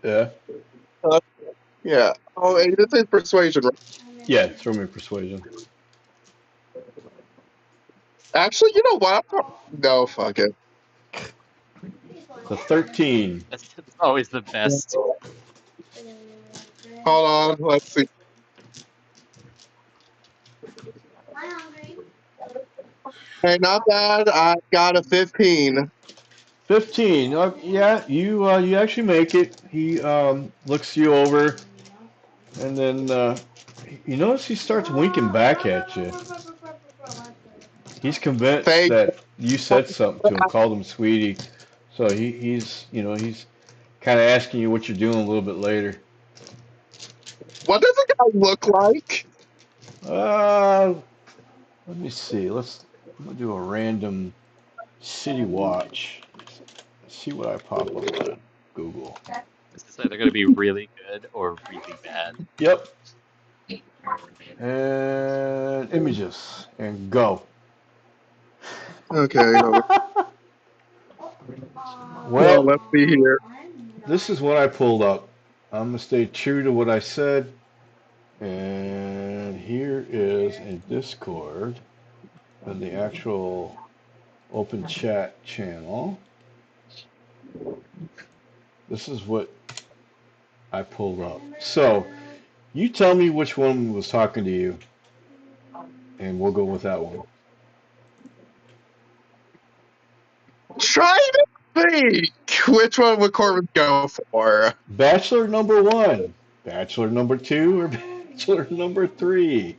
Yeah. Yeah. Oh, and this is persuasion. Right? Yeah. Throw me persuasion. Actually, you know what? No, fuck it. The 13. That's always the best. Hold on. Let's see. Hey, not bad. I got a 15. 15. Yeah, you actually make it. He looks you over, and then you notice he starts winking back at you. He's convinced Thank that you said something to him, called him sweetie. So he's kind of asking you what you're doing a little bit later. What does a guy look like? Uh, let me see. I'm gonna do a random city watch. See what I pop up on Google. This is either going to be really good or really bad. Yep. And images and go. Okay. Well, Well, let's see here. this is what I pulled up. I'm gonna stay true to what I said. And here is a Discord and the actual open chat channel. This is what I pulled up. So you tell me which one was talking to you, and we'll go with that one. Try to think. Which one would Corbin go for? Bachelor number 1, Bachelor number 2, or Bachelor number 3?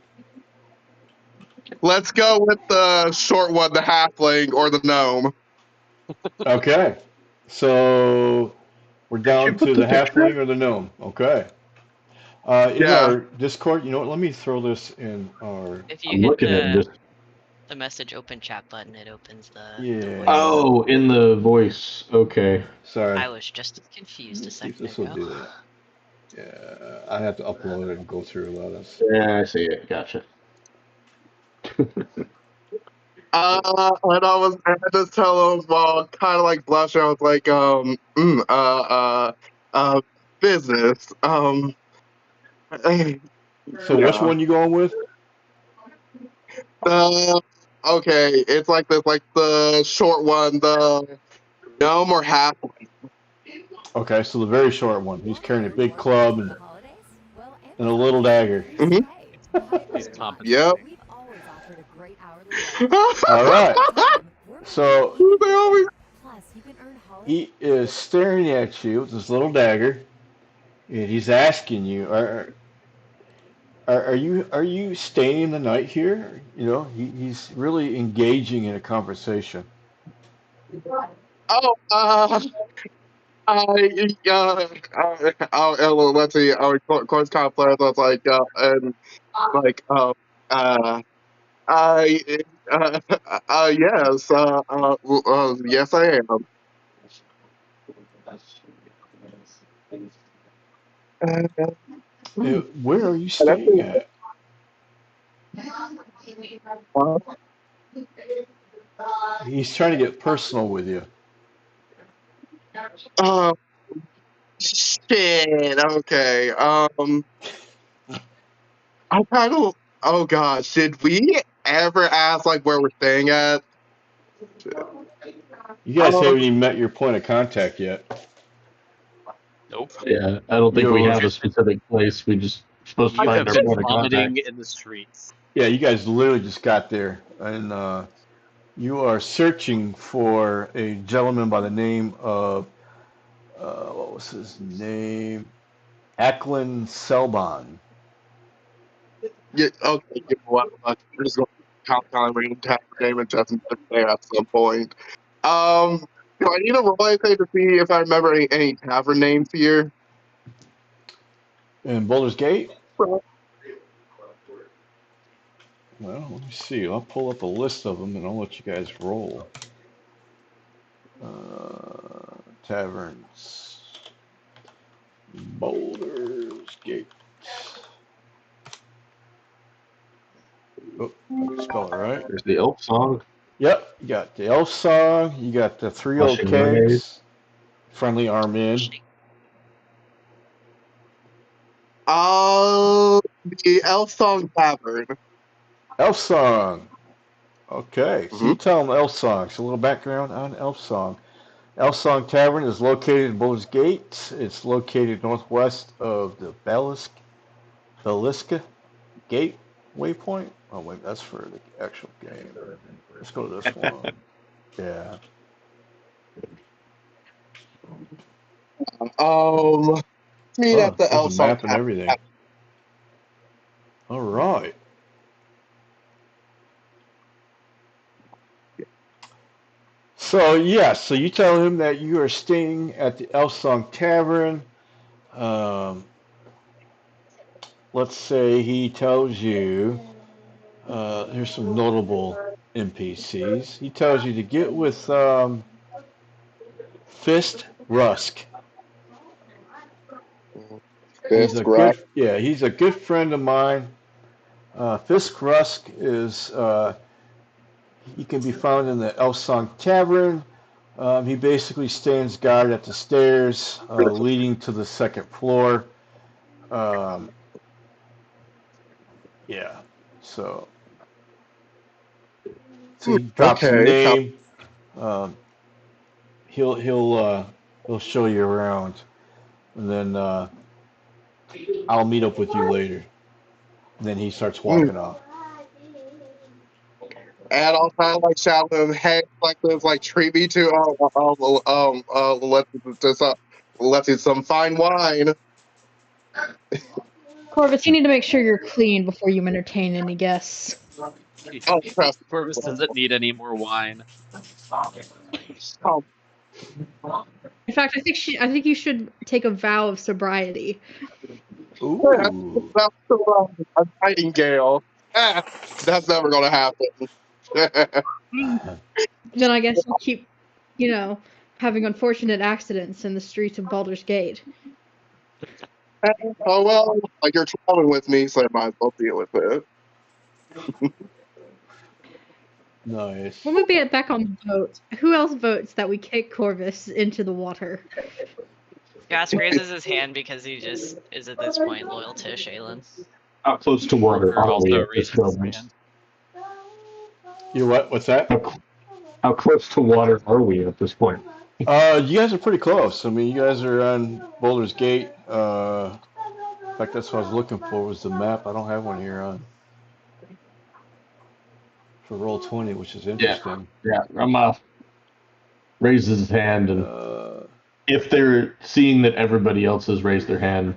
Let's go with the short one, the halfling or the gnome. Okay. So we're Did you down put to the the picture up? halfling or the gnome. Okay. In Yeah. our Discord, you know what? Let me throw this in our. If you I'm hit looking at this. the message open chat button, it opens the Yeah. voice. Oh, in the voice. Okay. Sorry. I was just as confused a Let's see if second this will ago. do it. Yeah, I have to upload it and go through a lot of. Yeah, I see it. Gotcha. And I had to tell him, kind of like blushing. I was like, business. So which Yeah. one you going with? Okay, it's like this, like the short one, the gnome or half. Okay, so the very short one. He's carrying a big club and a little dagger. Mhm. He's compensating. Yep. All right. So They always. he is staring at you with his little dagger, and he's asking you, are you staying the night here? You know, he's really engaging in a conversation. Oh, let's see. Course conference. I was like, and like, I, yes, yes, I am. Where are you That's staying at? uh, He's trying to get personal with you. uh, shit. Okay. I kind of. Oh gosh, did we? ever ask like where we're staying at? You guys Um, haven't even met your point of contact yet. Nope. Yeah, I don't think we You're- have a specific place. We just supposed to You find have our been point of vomiting contact. in the streets. Yeah, you guys literally just got there, and you are searching for a gentleman by the name of what was his name? Ackland Selbon. yeah, okay, you know what? I'm just going to count on random tavern name and just there at some point. Do I need a roll I say to see if I remember any tavern names here? In Boulder's Gate? Well, Well, let me see. I'll pull up a list of them and I'll let you guys roll. Taverns. Boulder's Gate. Oh, I spell it right. There's the elf song, Yep, you got the Elf Song, you got the Three Old Flushing Renegade. Kegs, Friendly Arm Inn. the Elf Song Tavern. Elf Song. Okay, so Mm-hmm. you tell them Elf Song. So a little background on Elf Song. Elf Song Tavern is located in Boulder's Gate. It's located northwest of the Baliska Gate waypoint. Oh wait, that's for the actual game. Let's go to this one. Yeah. Meet Oh, at the there's a Elf Song map and Tavern. everything. All right. So yes, so you tell him that you are staying at the Elf Song Tavern. Um, let's say he tells you, here's some notable NPCs. He tells you to get with Fist Rusk. He's Fist a Rusk. he's a good friend of mine. Fisk Rusk is he can be found in the Elf Song Tavern. He basically stands guard at the stairs leading to the second floor. Um, yeah, so he drops a Okay. name. Um, he'll show you around, and then I'll meet up with you later. And then he starts walking off. And I'll kind of like shout to him, hey, like this, like treat me to let's do some fine wine. Corvus, you need to make sure you're clean before you entertain any guests. Oh, trust me. Corvus doesn't need any more wine. Oh, In fact, I think you should take a vow of sobriety. Ooh. that's a nightingale. That's never gonna happen. Then I guess you'll keep, having unfortunate accidents in the streets of Baldur's Gate. Oh well, like you're traveling with me, so I might as well deal with it. Nice. When we get back on the boat, who else votes that we kick Corvus into the water? Gas raises his hand because he just is at this point loyal to Shaylin. How close to water Roger are we also at this raises his moment? hand. You what? What's that? How close to water are we at this point? You guys are pretty close. I mean, you guys are on Boulder's Gate. In fact, that's what I was looking for was the map. I don't have one here on for Roll20, which is interesting. Yeah, Rama raises his hand, and Uh, if they're seeing that everybody else has raised their hand,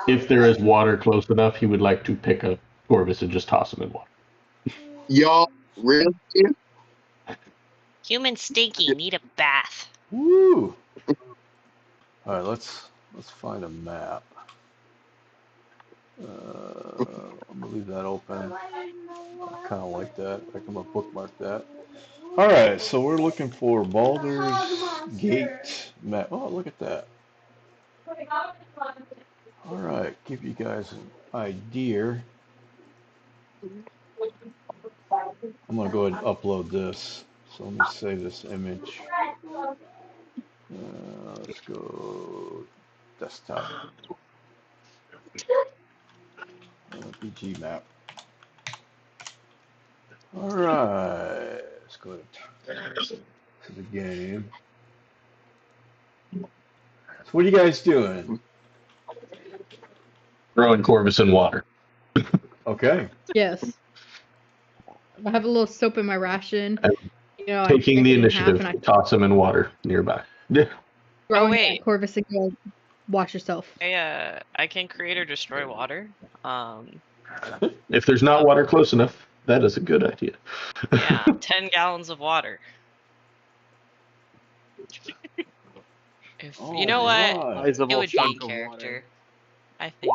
if there is water close enough, he would like to pick up Corvus and just toss him in water. Y'all really? Human stinky, need a bath. woo! All right, let's find a map. I'm gonna leave that open. I kind of like that. I can bookmark that. All right, so we're looking for Baldur's Gate map. Oh, look at that. All right, give you guys an idea. I'm gonna go ahead and upload this. So let me save this image. Let's go desktop. BG map. All right. Let's go to the game. So what are you guys doing? Throwing Corvus in water. Okay. Yes. I have a little soap in my ration. You know, Taking I the cut it in half initiative, and I toss him in water nearby. Yeah. throw it wait. at Corvus and go, wash yourself. I can create or destroy water. If there's not water close enough, that is a good idea. Yeah, 10 gallons of water. If you know what, Alright. it Sizable would be in chunk of water. character. I think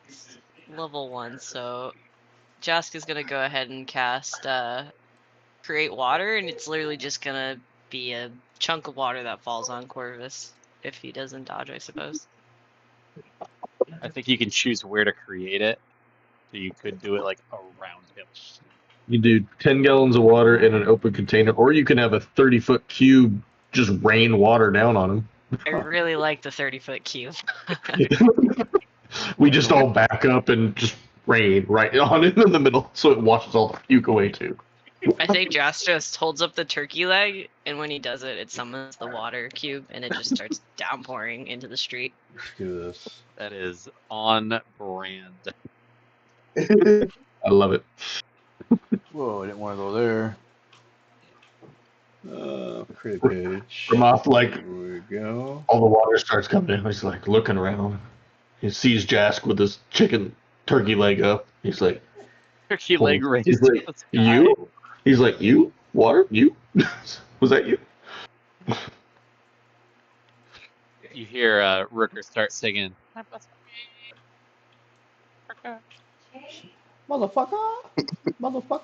it's level 1, so Jaska's gonna go ahead and cast create water, and it's literally just gonna be a chunk of water that falls on Corvus if he doesn't dodge, I suppose. I think you can choose where to create it. So you could do it like around him. You do 10 gallons of water in an open container, or you can have a 30-foot cube just rain water down on him. I really like the 30-foot cube. We just all back up and just rain right on it in the middle, so it washes all the puke away too. I think Jas just holds up the turkey leg, and when he does it, it summons the water cube, and it just starts downpouring into the street. Let's do this. That is on brand. I love it. Whoa, I didn't want to go there. Create a page. From off, like, Here we go. all the water starts coming in. He's like looking around. He sees Jask with his chicken turkey leg up. He's like, Turkey leg raised. He's like, to the sky. you? He's like, you? Water? You? Was that you? You hear Rooker start singing. Motherfucker! Motherfucker!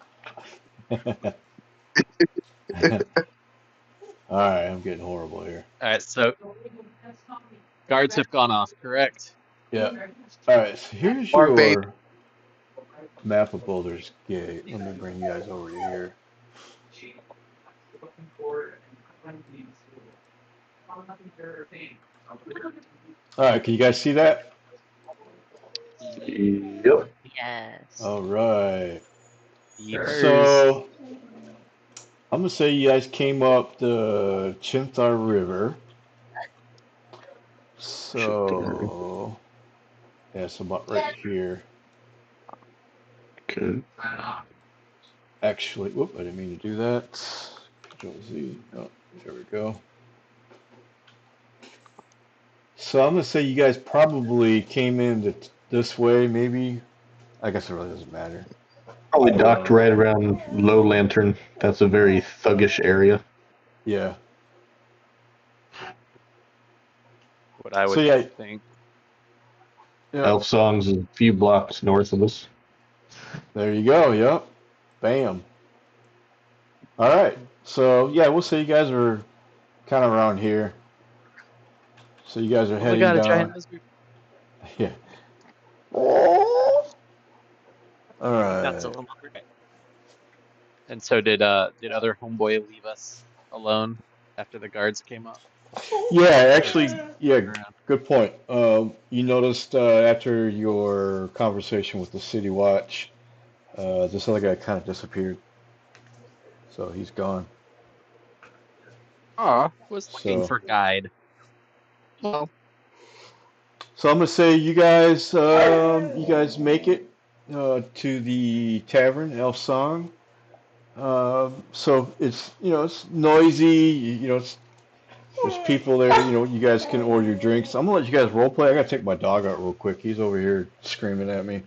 Alright, I'm getting horrible here. Alright, so guards have gone off, correct? Yeah. Alright, so here's Or your bait. map of Boulder's Gate. Let me bring you guys over here. Alright, can you guys see that? Yep. Yes. Alright. Yeepers. So, I'm gonna say you guys came up the Chinthar River. So, yeah, so about right here. Okay. Actually, whoop, I didn't mean to do that. Control Z. Oh, there we go. So I'm gonna say you guys probably came in this way, maybe. I guess it really doesn't matter. Probably docked right around Low Lantern. That's a very thuggish area. Yeah. What I would So, yeah. think. Yeah. Elf Song's a few blocks north of us. There you go. Yep. Bam. All right. So yeah, we'll say you guys are kind of around here. So you guys are heading got a down. giant lizard. Yeah. All That's a right. little great. And so did other homeboy leave us alone after the guards came up? Yeah, actually, yeah. Around. Good point. You noticed after your conversation with the City Watch, this other guy kind of disappeared. So he's gone. Was looking So, for guide. so I'm gonna say you guys make it to the tavern, Elf Song. So it's it's noisy. There's people there. You guys can order your drinks. I'm gonna let you guys role play. I gotta take my dog out real quick. He's over here screaming at me.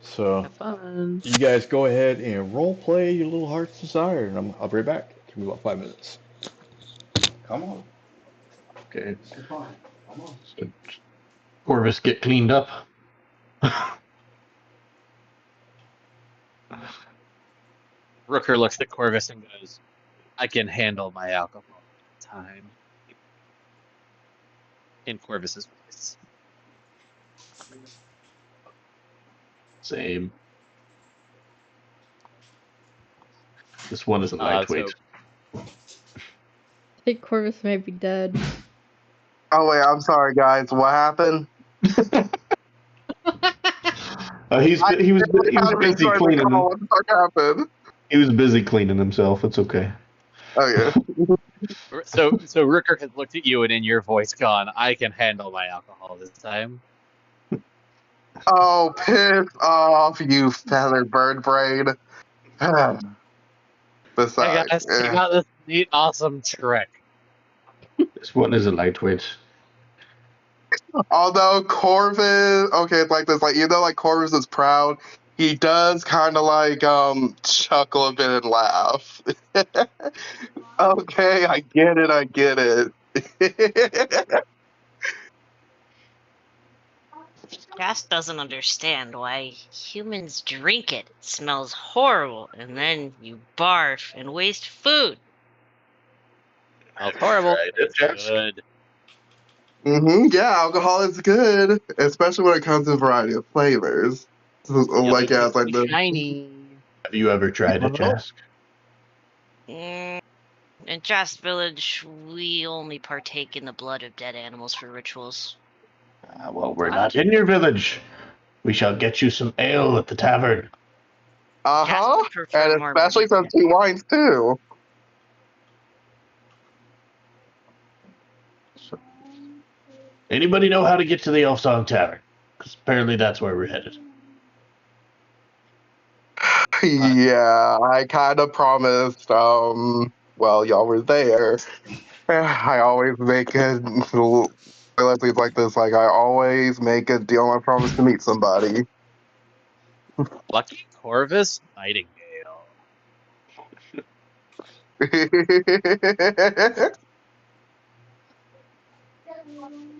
So Have fun. you guys go ahead and role play your little heart's desire, and I'll be right back. Give me about 5 minutes. Come on. Okay. You're fine. Come on. So Corvus get cleaned up. Rooker looks at Corvus and goes, I can handle my alcohol time. In Corvus's voice. Same. This one is a lightweight. I think Corvus may be dead. Oh wait, I'm sorry guys. What happened? He was busy cleaning. What the fuck happened? He was busy cleaning himself. It's okay. Oh yeah. So Rooker has looked at you and in your voice gone, I can handle my alcohol this time. Oh, piss off, you feathered bird brain. Hey Besides, guys, check out this neat, awesome trick. This one is a lightweight. although Corvus, okay, it's like this, like like Corvus is proud, he does kind of like chuckle a bit and laugh. Okay, I get it. Jas doesn't understand why humans drink it. It smells horrible, and then you barf and waste food. Smells horrible. Tried it, It's Jas? good. Yeah, alcohol is good, especially when it comes in a variety of flavors. Like yeah, it's like the Shiny. Have you ever tried it, Jas? Mm, in Jas Village, we only partake in the blood of dead animals for rituals. Well, we're not in your village. We shall get you some ale at the tavern. Jas would prefer and more especially meat. some tea wines too. So, anybody know how to get to the Elf Song Tavern? Because apparently that's where we're headed. Yeah, I kind of promised. Well, y'all were there. I always make it. Leslie's like this. Like I always make a deal. I promise to meet somebody. Lucky Corvus Nightingale. Hey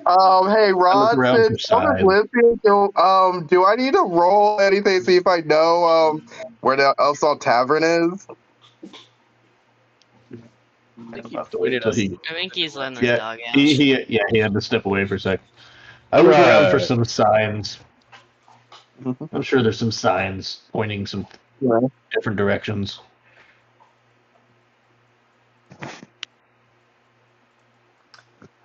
I look Rod, around for since I'm signs. with you, do I need to roll anything? See if I know where the Elfsall Tavern is. I think he I'll have to wait pointed till us. he. I think he's letting his Yeah, dog out. he had to step away for a sec. I look around for Right. some signs. I'm sure there's some signs pointing some Yeah. different directions.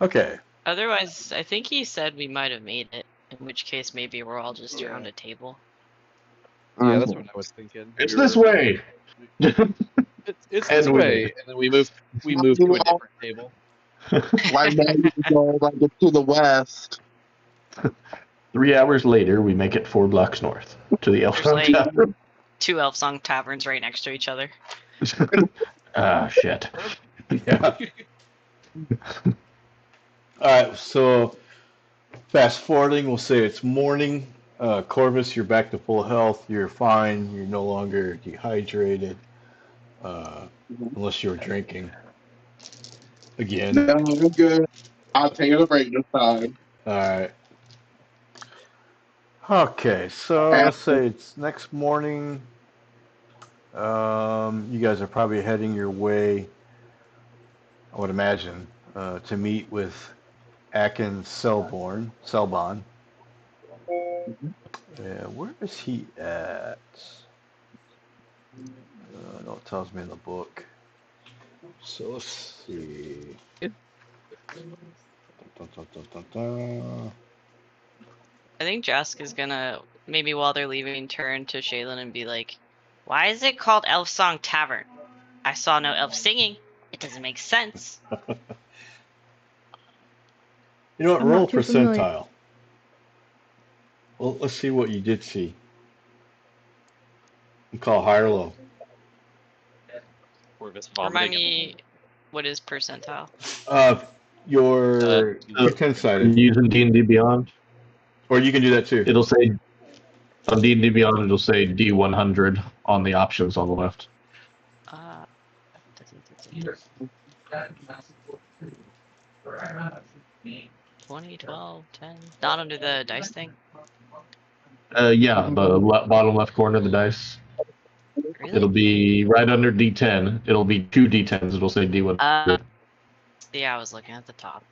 Okay. Otherwise, I think he said we might have made it. In which case, maybe we're all just around a table. Yeah, that's what I was thinking. It's this way. It's this And we way, did. and then we moved to a different table. Like now you go like to the west. 3 hours later, we make it 4 blocks north to the Elf There's Song like Tavern. 2 Elf Song taverns right next to each other. Ah, shit. Yeah. All right. So fast forwarding, we'll say it's morning. Corvus, you're back to full health. You're fine. You're no longer dehydrated, unless you're drinking again. No, I'm good. I'll take a break this time. All right. Okay, so let's say it's next morning. You guys are probably heading your way, I would imagine, to meet with Akin Selbon. Where is he at? No, it tells me in the book. So let's see. Dun, dun, dun, dun, dun. I think Jaska's gonna, maybe while they're leaving, turn to Shaylin and be like, why is it called Elf Song Tavern? I saw no elf singing. It doesn't make sense. You know what? I'm Roll not too familiar. percentile. Well, let's see what you did see. You call high or low. Corvus Remind vomiting. me, what is percentile? You're 10 Are sided, you using D&D Beyond? or you can do that too. It'll say, on D&D Beyond, it'll say D100 on the options on the left. 20, 12, 10. Not under the dice thing? Yeah, the bottom left corner of the dice. Really? It'll be right under D10. It'll be 2 D10s. It'll say D100. Yeah, I was looking at the top.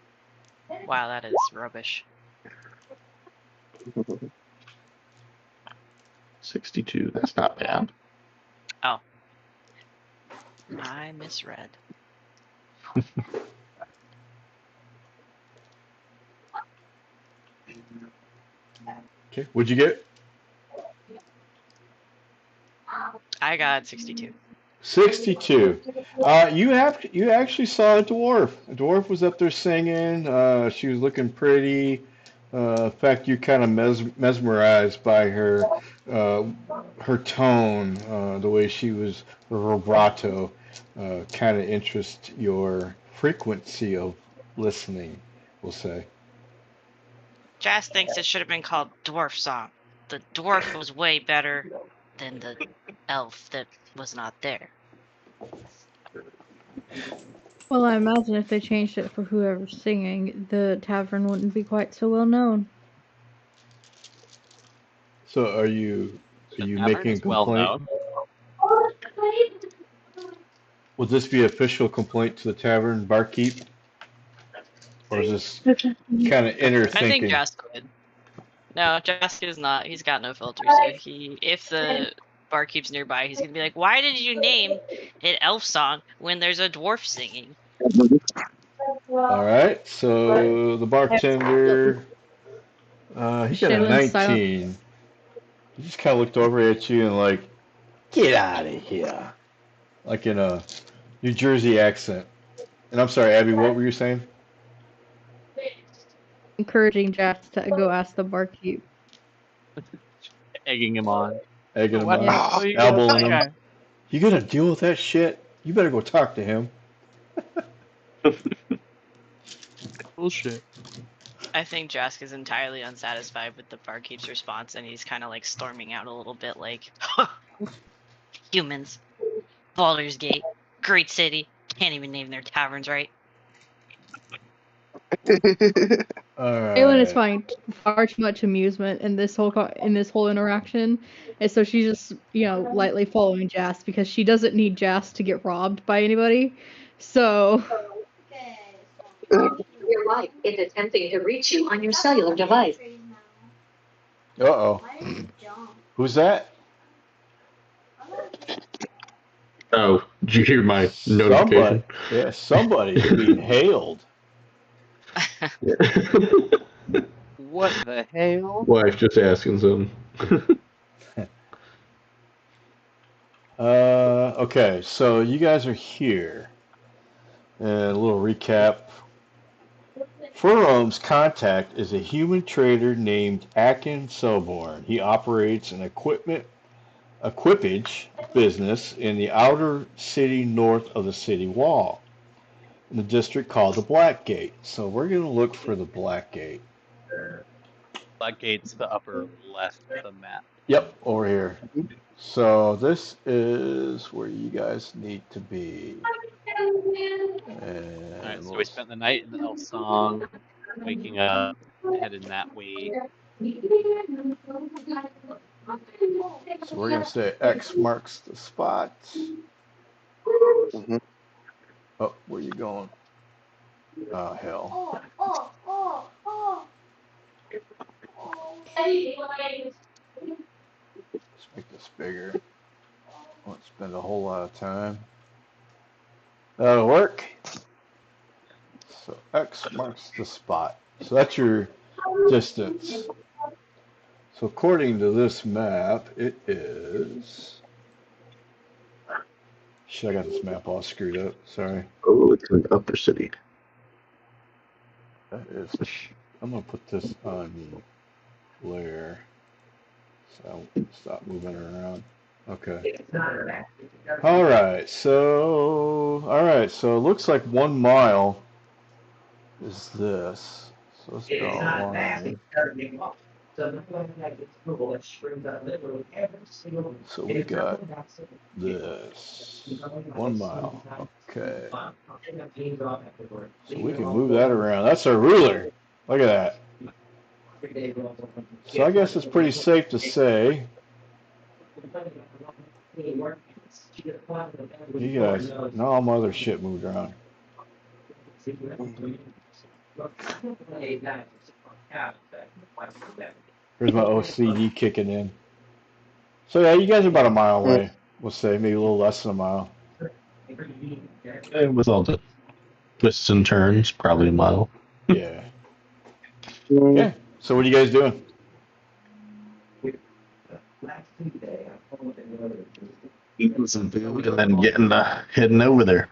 Wow, that is rubbish. 62. That's not bad. Oh. I misread. Okay, what'd you get? I got 62. 62. You actually saw a dwarf. A dwarf was up there singing. She was looking pretty. In fact, you kind of mesmerized by uh, her tone, the way she was, her vibrato, kind of interest your frequency of listening, we'll say. Jazz thinks it should have been called Dwarf Song. The dwarf was way better than the elf that was not there. Well, I imagine if they changed it for whoever's singing, the tavern wouldn't be quite so well known. So, are you The tavern making a is well complaint? known. Will this be official complaint to the tavern barkeep, or is this kind of inner I think thinking? Jask would. No, Jask is not. He's got no filter. So if the barkeep's nearby, he's gonna be like, "Why did you name it Elf Song when there's a dwarf singing?" All right, so the bartender, he got a Shaylin's silent. 19. He just kind of looked over at you and like, get out of here, like in a New Jersey accent. And I'm sorry, Abby, what were you saying? Encouraging Jess to go ask the barkeep. Egging him on. Egging him What? on, Yeah. What are you doing with elbowing that him. guy? You gonna deal with that shit? You better go talk to him. Bullshit. I think Jask is entirely unsatisfied with the barkeep's response, and he's kind of like storming out a little bit, like, "Humans, Baldur's Gate, great city, can't even name their taverns right." All Shaylin is right. finding far too much amusement in this whole interaction, and so she's just lightly following Jas because she doesn't need Jas to get robbed by anybody. So Your wife is attempting to reach you on your cellular device. Uh-oh. Who's that? Oh, did you hear my notification? Somebody is being hailed. What the hell? Wife just asking something. Okay, so you guys are here. And a little recap. Furrum's contact is a human trader named Akin Selborn. He operates an equipage business in the outer city north of the city wall, in the district called the Black Gate. So we're going to look for the Black Gate. That gate's the upper left of the map. Yep, over here. So this is where you guys need to be. And Alright, so we spent the night in the Elf Song, waking up, heading that way. So we're going to say X marks the spot. Mhm. Oh, where you going? Oh, hell. Let's make this bigger. Won't spend a whole lot of time. That'll work. So X marks the spot. So that's your distance. So according to this map, it is... Shit, I got this map all screwed up. Sorry. Oh, it's an upper city. That is... I'm going to put this on the layer. So I'll stop moving it around. Okay. Alright, so it looks like 1 mile is this. So let's draw a line. So we got this. 1 mile. Okay. So we can move that around. That's our ruler. Look at that. So I guess it's pretty safe to say you guys, now all my other shit moved around. Here's my OCD kicking in. So yeah, you guys are about a mile away. We'll say maybe a little less than a mile. And with all the twists and turns, probably a mile. Yeah. Yeah. So what are you guys doing? eating some food and then heading over there.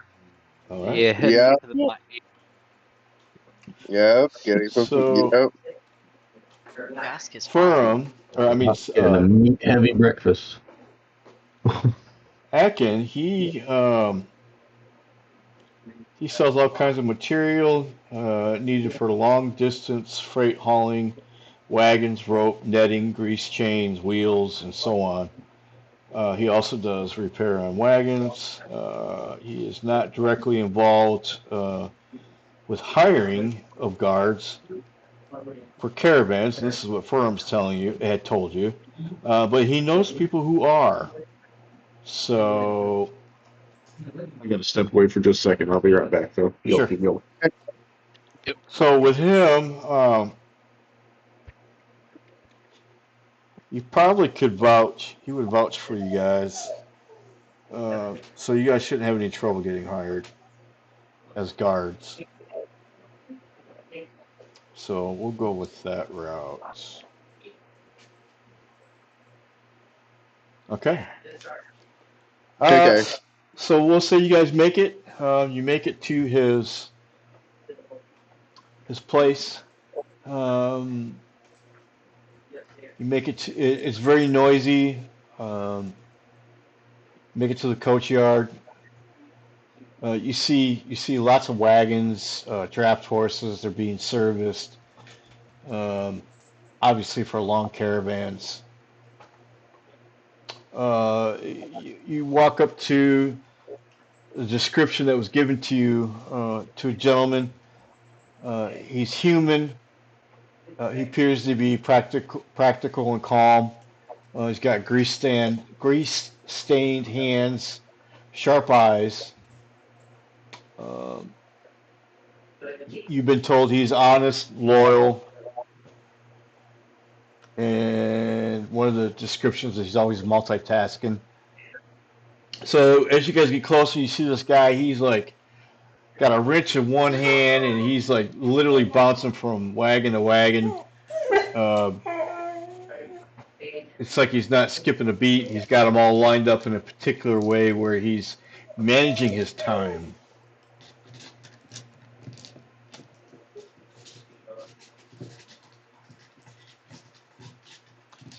All right. Yeah, heading Yeah. to the mine. Yep. Getting some. So Yep. Jask is fine. Firm, or I mean, Getting a meat-heavy breakfast. Akin, he sells all kinds of material needed for long distance freight hauling, wagons, rope, netting, grease chains, wheels, and so on. He also does repair on wagons. He is not directly involved with hiring of guards for caravans. This is what Firm's had told you. But he knows people who are. So, I got to step away for just a second. I'll be right back, though. You'll sure. keep going. So with him, you probably could vouch. He would vouch for you guys. So you guys shouldn't have any trouble getting hired as guards. So we'll go with that route. Okay. Okay. So we'll say you guys make it. You make it to his place. You make it. It's very noisy. Make it to the coach yard. You see lots of wagons, draft horses. They're being serviced. Obviously for long caravans. You walk up to the description that was given to you to a gentleman. He's human. He appears to be practical and calm. He's got grease-stained hands, sharp eyes. Um, you've been told he's honest, loyal, and one of the descriptions is he's always multitasking. So as you guys get closer, you see this guy. He's like got a wrench in one hand, and he's like literally bouncing from wagon to wagon. Uh, it's like he's not skipping a beat. He's got them all lined up in a particular way where he's managing his time.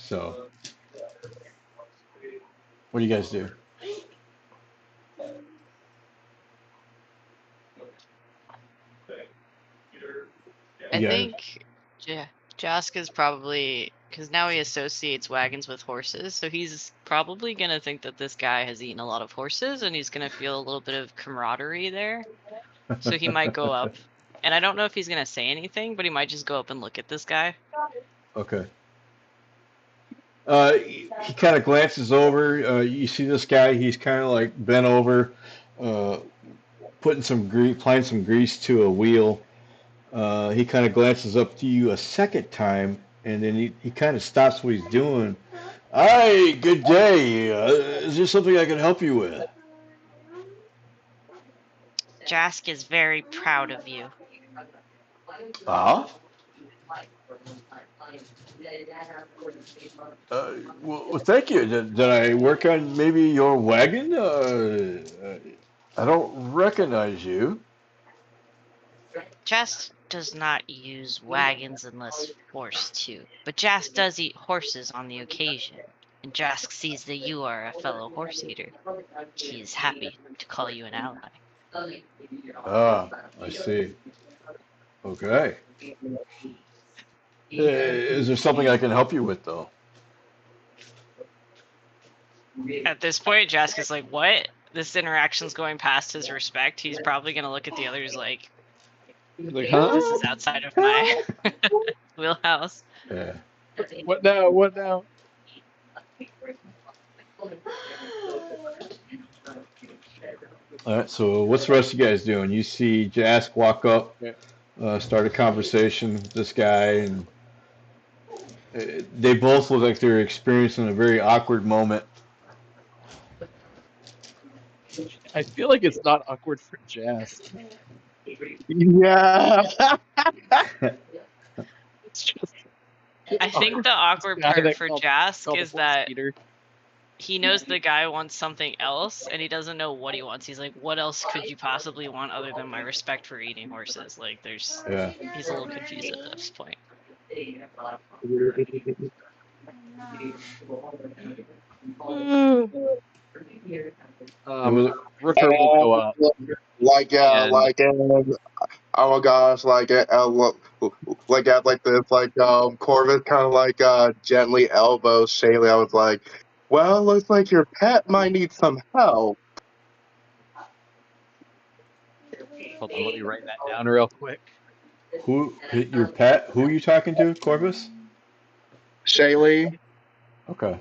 So, what do you guys do? I You guys, think Jask is probably, because now he associates wagons with horses, so he's probably going to think that this guy has eaten a lot of horses and he's going to feel a little bit of camaraderie there. So he might go up. And I don't know if he's going to say anything, but he might just go up and look at this guy. Okay. He kind of glances over. You see this guy. He's kind of like bent over, putting applying some grease to a wheel. He kind of glances up to you a second time, and then he kind of stops what he's doing. Hi, good day. Is there something I can help you with? Jask is very proud of you. Ah? Well, thank you. Did I work on maybe your wagon? I don't recognize you. Jask does not use wagons unless forced to, but Jask does eat horses on the occasion, and Jask sees that you are a fellow horse eater. He is happy to call you an ally. Ah, I see. Okay. Is there something I can help you with, though? At this point, Jask is like, what? This interaction's going past his respect. He's probably going to look at the others like, Huh? this is outside of my wheelhouse. Yeah. What now? What now? All right. So what's the rest of you guys doing? You see Jask walk up, start a conversation with this guy, and they both look like they're experiencing a very awkward moment. I feel like it's not awkward for Jazz. Yeah. It's just. I think the awkward guy part that for called Jask the is horse that eater. he knows the guy wants something else, and he doesn't know what he wants. He's like, what else could you possibly want other than my respect for eating horses? Like, he's a little confused at this point. Rooker will go up. Oh my gosh, like at this, Corvus kind of gently elbows Shaylee. I was like, well, looks like your pet might need some help. Hold on, let me write that down real quick. Who your pet? Who are you talking to, Corvus? Shaylee. Okay.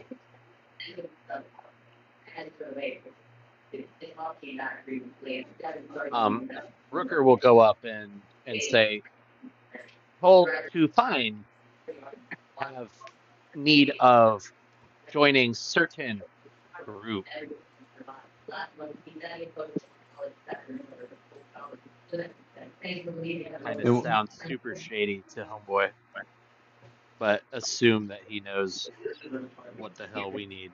Rooker will go up and say, "Hold to find have need of joining certain group." Kind of sounds super shady to Homeboy, but assume that he knows what the hell we need.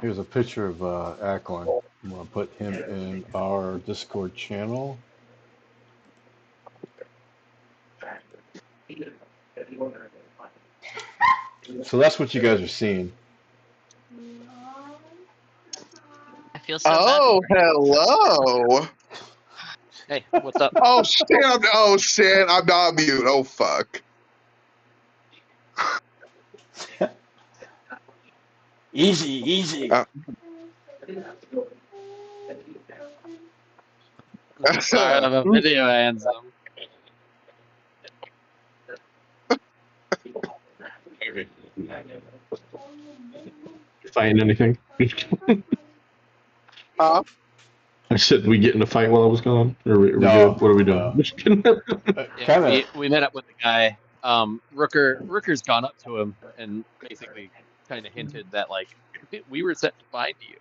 Here's a picture of Ackland. I'm gonna put him in our Discord channel. So that's what you guys are seeing. I feel so Oh, bad. hello. Hey, what's up? Oh shit! I'm not mute. Oh fuck. Easy. Sorry, I'm a video handsome. Find anything? Huh? I said we get in a fight while I was gone, or are we No, good? What are we doing? Yeah, we met up with the guy. Rooker's gone up to him and basically kind of hinted that we were set to find you.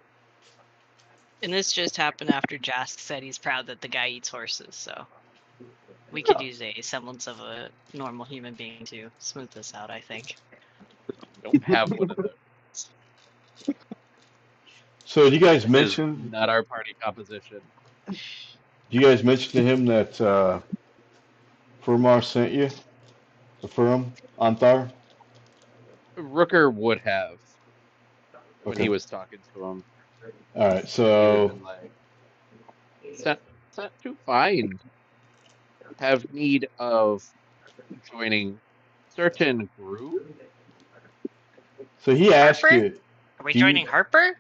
And this just happened after Jask said he's proud that the guy eats horses, so we could use a semblance of a normal human being to smooth this out, I think. Don't have one of those. So you guys mentioned not our party composition. You guys mention to him that Furmar sent you? The Furum? Anthar? Rooker would have when he Okay. was talking to him. Alright, He so would have been like, set to find have need of joining certain group. so he asked Harper? you, Are we joining Harper?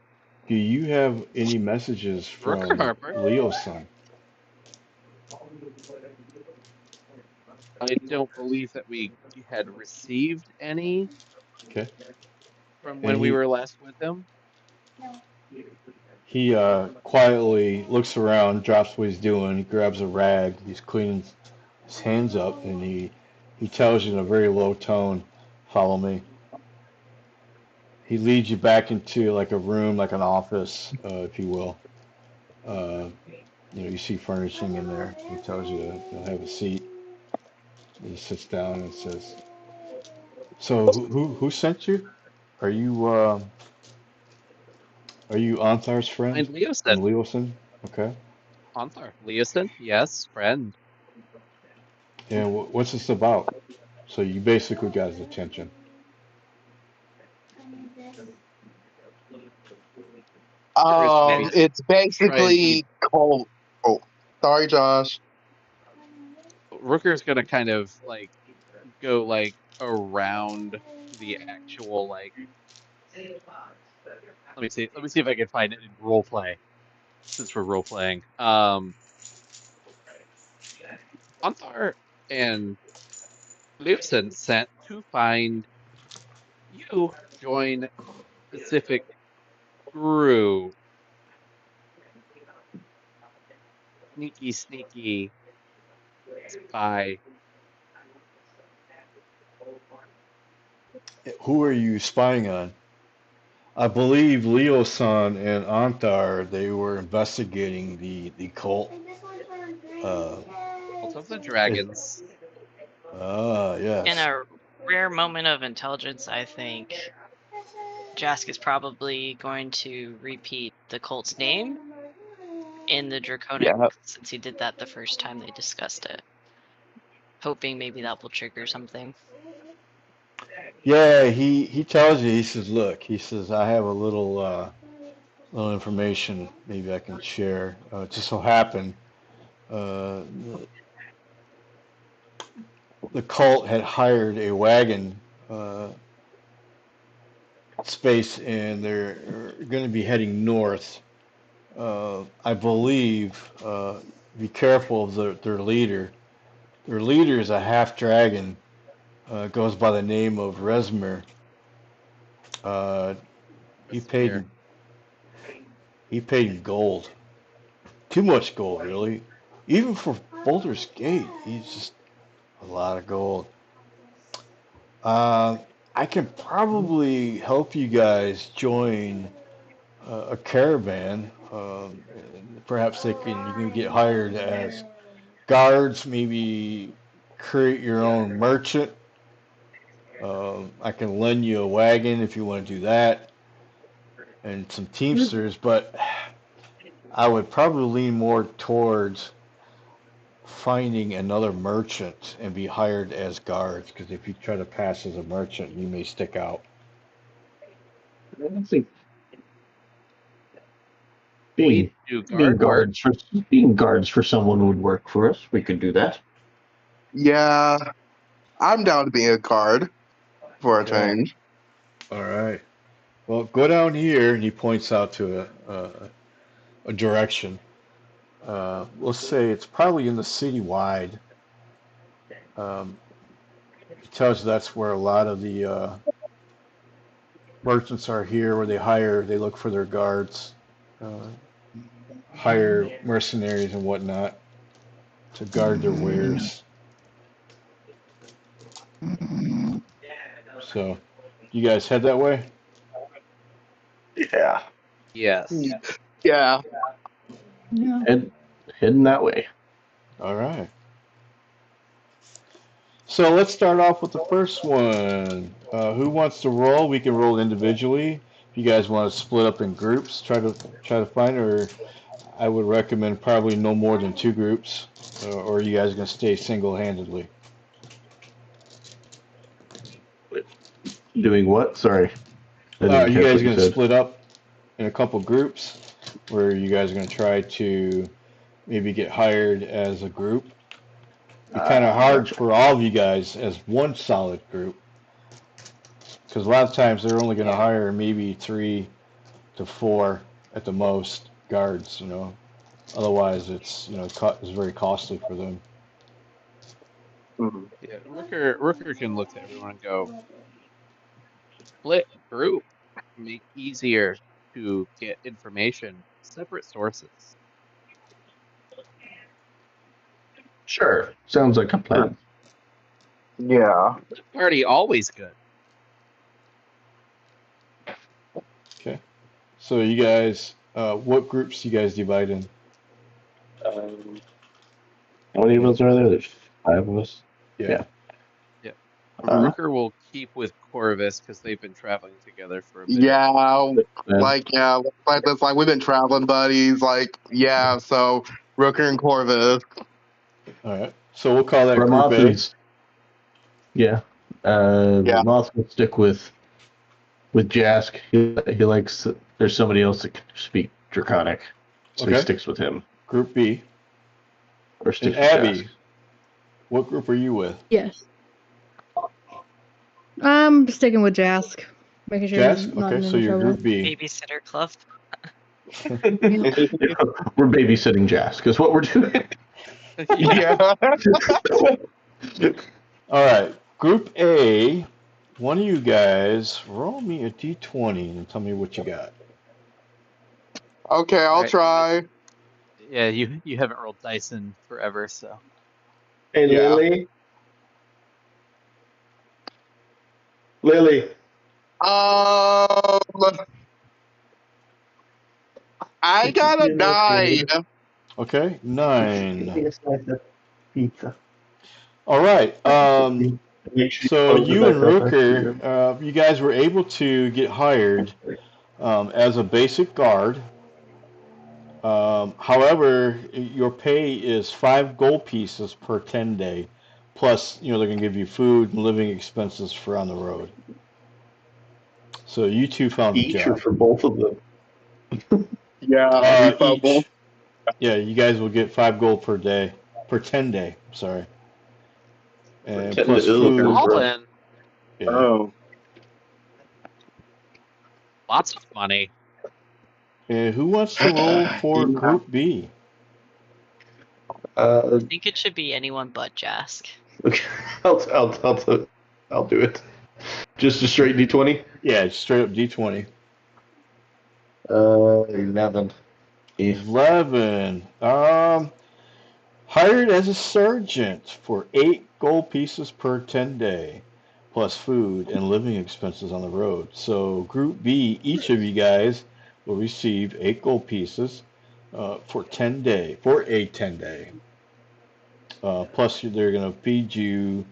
do you have any messages from Rooker Harper. Leo's son? I don't believe that we had received any Okay. from when we were last with him. He quietly looks around, drops what he's doing, he grabs a rag, he's cleaning his hands up, and he tells you in a very low tone, follow me. He leads you back into like a room, like an office, if you will. You see furnishing in there. He tells you to have a seat. He sits down and says, "So who sent you? Are you Anthar's friend?" And Leosin. From Leosin? Okay. Anthar. Leosin? Yes, friend. And what's this about? So you basically got his attention. It's basically cold. Oh, sorry, Josh. Rooker's gonna kind of go around the actual Let me see if I can find it in role play, since we're role playing. Anthar and Leosin sent to find you join specific group. Sneaky spy. Who are you spying on? I believe Leo-san and Antar, they were investigating the cult. Cult of the Dragons. Yes. In a rare moment of intelligence, I think Jask is probably going to repeat the cult's name in the Draconic, since he did that the first time they discussed it. Hoping maybe that will trigger something. Yeah, he tells you. He says, "Look," he says, "I have a little information maybe I can share. It just so happened uh, the cult had hired a wagon space, and they're going to be heading north. I believe. Be careful of their leader. Their leader is a half dragon. Goes by the name of Resmer. Uh, he paid Smear. he paid in gold. Too much gold, really. Even for Boulder's Gate, he's just a lot of gold. Uh, I can probably help you guys join a caravan. Perhaps you can get hired as guards. Maybe create your own merchant. I can lend you a wagon if you want to do that, and some teamsters. But I would probably lean more towards finding another merchant and be hired as guards. Because if you try to pass as a merchant, you may stick out. I don't think We being do guard work. being guards for someone would work for us. We could do that. Yeah, I'm down to be a guard for a Okay. change. All right. Well, go down here, and he points out to a direction. We'll say it's probably in the city wide. Um, he tells you that's where a lot of the merchants are here, where they look for their guards, uh, hire mercenaries and whatnot to guard their wares. So, you guys head that way? Yeah. Yes. Yeah. Heading that way. All right. So let's start off with the first one. Who wants to roll? We can roll individually. If you guys want to split up in groups, try to find, or I would recommend probably no more than two groups, or you guys gonna stay single-handedly. Doing what? Sorry, I didn't You catch guys what you gonna said. split up in a couple groups, where you guys are gonna try to maybe get hired as a group. It'd be kind of hard Gotcha. for all of you guys as one solid group, because a lot of times they're only gonna hire maybe 3 to 4 at the most guards. Otherwise it's it's very costly for them. Mhm. Yeah, Rooker can look to everyone and go, split group, make easier to get information, separate sources. Sure. Sounds like a plan. Yeah. Party always good. Okay. So you guys, what groups do you guys divide in? How many of us are there? There's 5 of us. Yeah. Yeah. Uh, Rooker will keep with Corvus because they've been traveling together for a bit. Yeah. and Like we've been traveling buddies. So Rooker and Corvus. All right. So we'll call that Group Ramoth A. is yeah. Yeah. Ramoth will stick with Jask. He likes. There's somebody else that can speak Draconic, so he Okay. sticks with him. Group B. Or And sticks with Abby, Jask. what group are you with? Yes. I'm sticking with Jask, making sure Jask? he's not Okay, in so any you're trouble. Group B. Babysitter club. We're babysitting Jask. Is what we're doing. Yeah. All right. Group A, one of you guys roll me a d20 and tell me what you got. Okay, I'll Right. try. Yeah, you haven't rolled dice in forever, so. Hey, Yeah. Lily. I got a 9. Okay, 9. Pizza. All right. So you and Rooker, you guys were able to get hired as a basic guard. However, your pay is 5 gold pieces per 10 day, plus they're going to give you food and living expenses for on the road. So you two found a Each or job. for both of them? Yeah, we found both. Each. Yeah, you guys will get 5 gold per day, per 10 day. Sorry, and plus food. All in. Yeah. Oh. Lots of money. Who wants to roll for Yeah. Group B? I think it should be anyone but Jask. Okay. I'll do it. Just a straight D20? Yeah, straight up D20. 11. 11. Hired as a sergeant for 8 gold pieces per 10 day, plus food and living expenses on the road. So Group B, each of you guys will receive 8 gold pieces for a 10 day. Plus they're going to feed you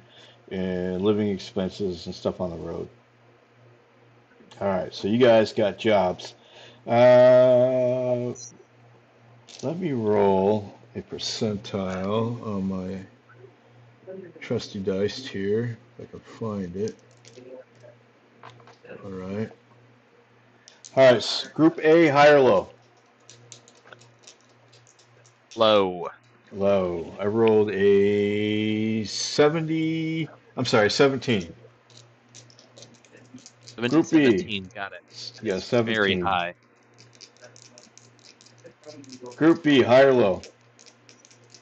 and living expenses and stuff on the road. All right, so you guys got jobs. Let me roll a percentile on my trusty dice here, if I can find it. All right. All right, Group A, high or low? Low. Low. I rolled a 17. 17, Group B. 17, got it. Yeah, It's very 17. high. Group B, high or low?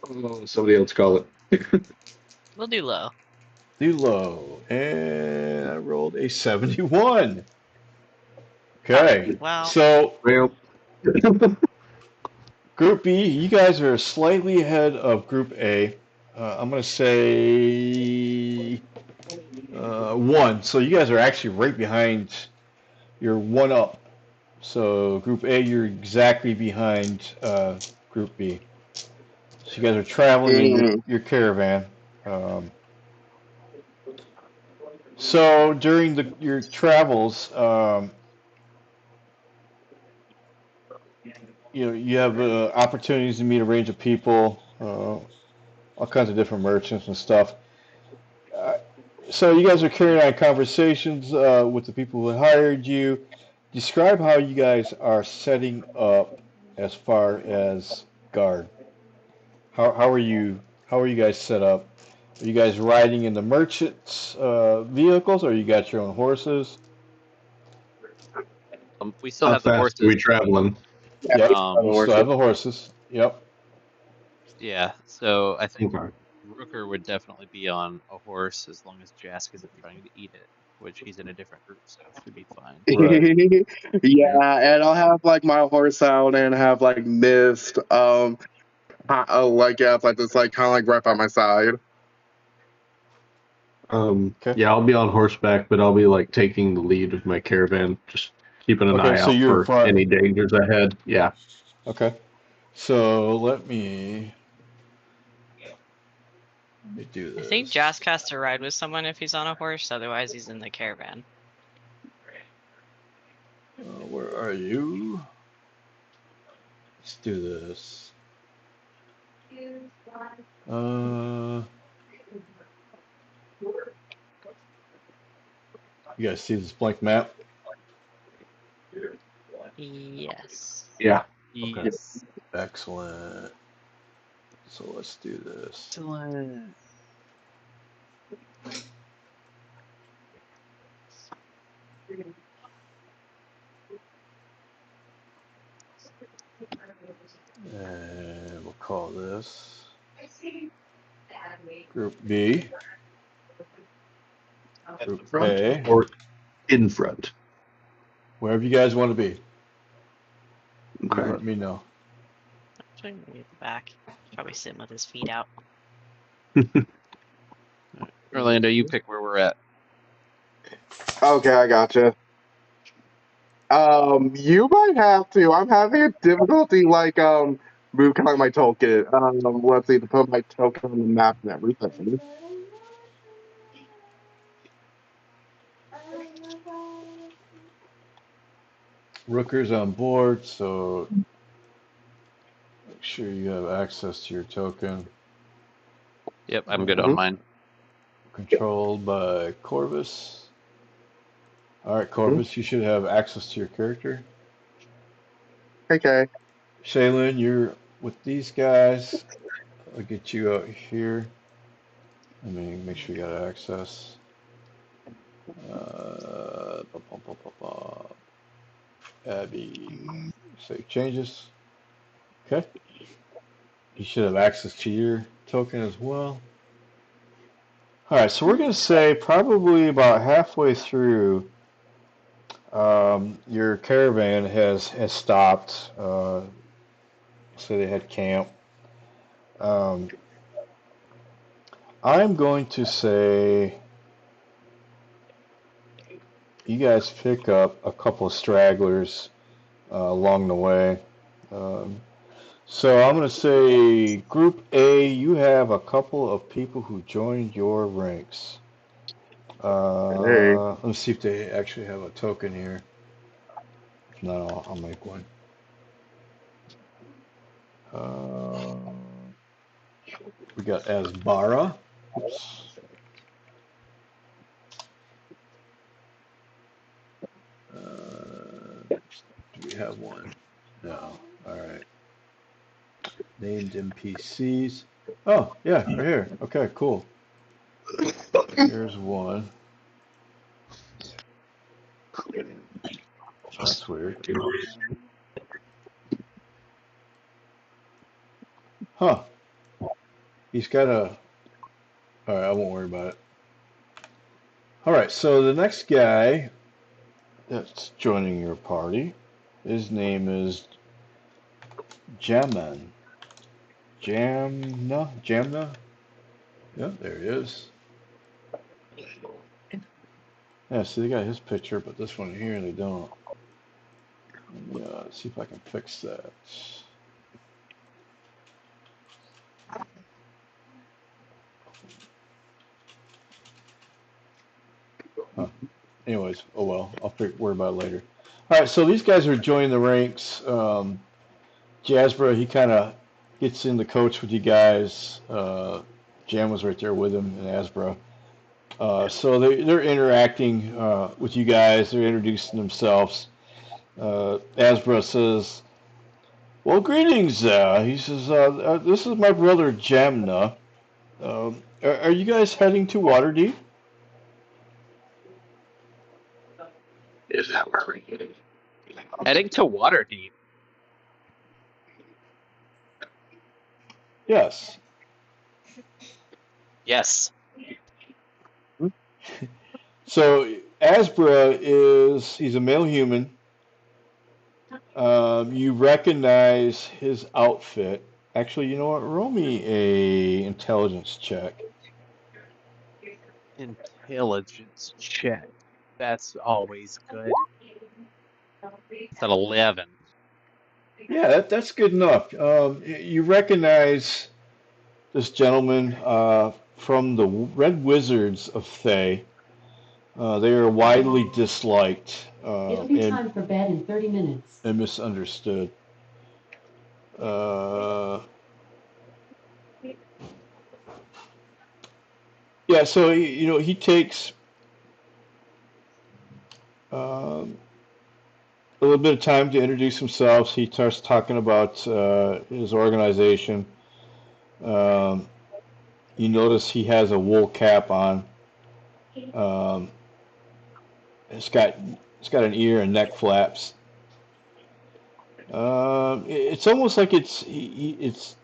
Oh, somebody else call it. We'll do low. Do low. And I rolled a 71. Okay. Well, So Well, Group B, you guys are slightly ahead of Group A. I'm going to say 1. So you guys are actually right behind. You're 1 up. So Group A, you're exactly behind Group B. So you guys are traveling in your caravan. So during your travels, you have opportunities to meet a range of people, all kinds of different merchants and stuff. So you guys are carrying on conversations with the people who hired you. Describe how you guys are setting up as far as guard. How are you guys set up? Are you guys riding in the merchants' vehicles, or you got your own horses? We still how have the fast are we horses. traveling? Yep, Um, you still have the horses. Yep. Yeah, so I think Okay. Rooker would definitely be on a horse as long as Jask isn't trying to eat it, which he's in a different group, so it should be fine. Right. Yeah, and I'll have like my horse out and have like mist. Like this like kind of like right by my side. Okay. Yeah, I'll be on horseback, but I'll be like taking the lead of my caravan, just keeping an eye So out you're in for front. any dangers ahead. Yeah. Okay. So let me do I this. think Jask has to ride with someone if he's on a horse, otherwise he's in the caravan. Where are you? Let's do this. You guys see this blank map? Yes. Yeah. Yes. Excellent. So let's do this. Excellent. And we'll call this Group B. At Group the front A. Or in front. Wherever you guys want to be. You Okay. let me know. Actually, maybe at the back. Probably sitting with his feet out. Orlando, you pick where we're at. Okay, I gotcha. You might have to. I'm having a difficulty move kind of like my token. Let's see to put my token on the map and everything. Rooker's on board, so make sure you have access to your token. Yep, I'm good on mine. Controlled by Corvus. All right, Corvus, you should have access to your character. Okay. Shaylin, you're with these guys. I'll get you out here. Let me make sure you got access. Ba, ba, ba, ba, ba. Abby, save changes. Okay. You should have access to your token as well. All right, so we're going to say probably about halfway through, your caravan has stopped. So they had camp. Um, I'm going to say you guys pick up a couple of stragglers along the way. Um, so I'm going to say Group A, you have a couple of people who joined your ranks. Hey. Let's see if they actually have a token here. If not, I'll make one. We got Asbara. Oops. Do we have one? No. All right. Named NPCs. Oh, yeah, right here. Okay, cool. Here's one. That's weird. Huh. He's got a. All right, I won't worry about it. All right, so the next guy that's joining your party, his name is Jaman. Jamna? Jamna? Yeah, there he is. Yeah, see, they got his picture, but this one here, they don't. Yeah, let's see if I can fix that. Huh. Anyways, oh well, I'll worry about it later. All right, so these guys are joining the ranks. Jasper, he kind of gets in the coach with you guys. Jam was right there with him and Asbro. So they're interacting with you guys. They're introducing themselves. Asbro says, "Well, greetings." He says, "This is my brother Jamna. Are you guys heading to Waterdeep?" Is that where we're heading? Heading to Waterdeep. Yes. Yes. So Asbra he's a male human. You recognize his outfit. Actually, you know what? Roll me a intelligence check. Intelligence check. That's always good. It's an 11. Yeah, that's good enough. You recognize this gentleman from the Red Wizards of Thay. They are widely disliked It'll be time for bed in 30 minutes. and misunderstood. Yeah, so he takes a little bit of time to introduce himself. He starts talking about his organization. You notice he has a wool cap on. Um, it's got an ear and neck flaps. It's almost like it's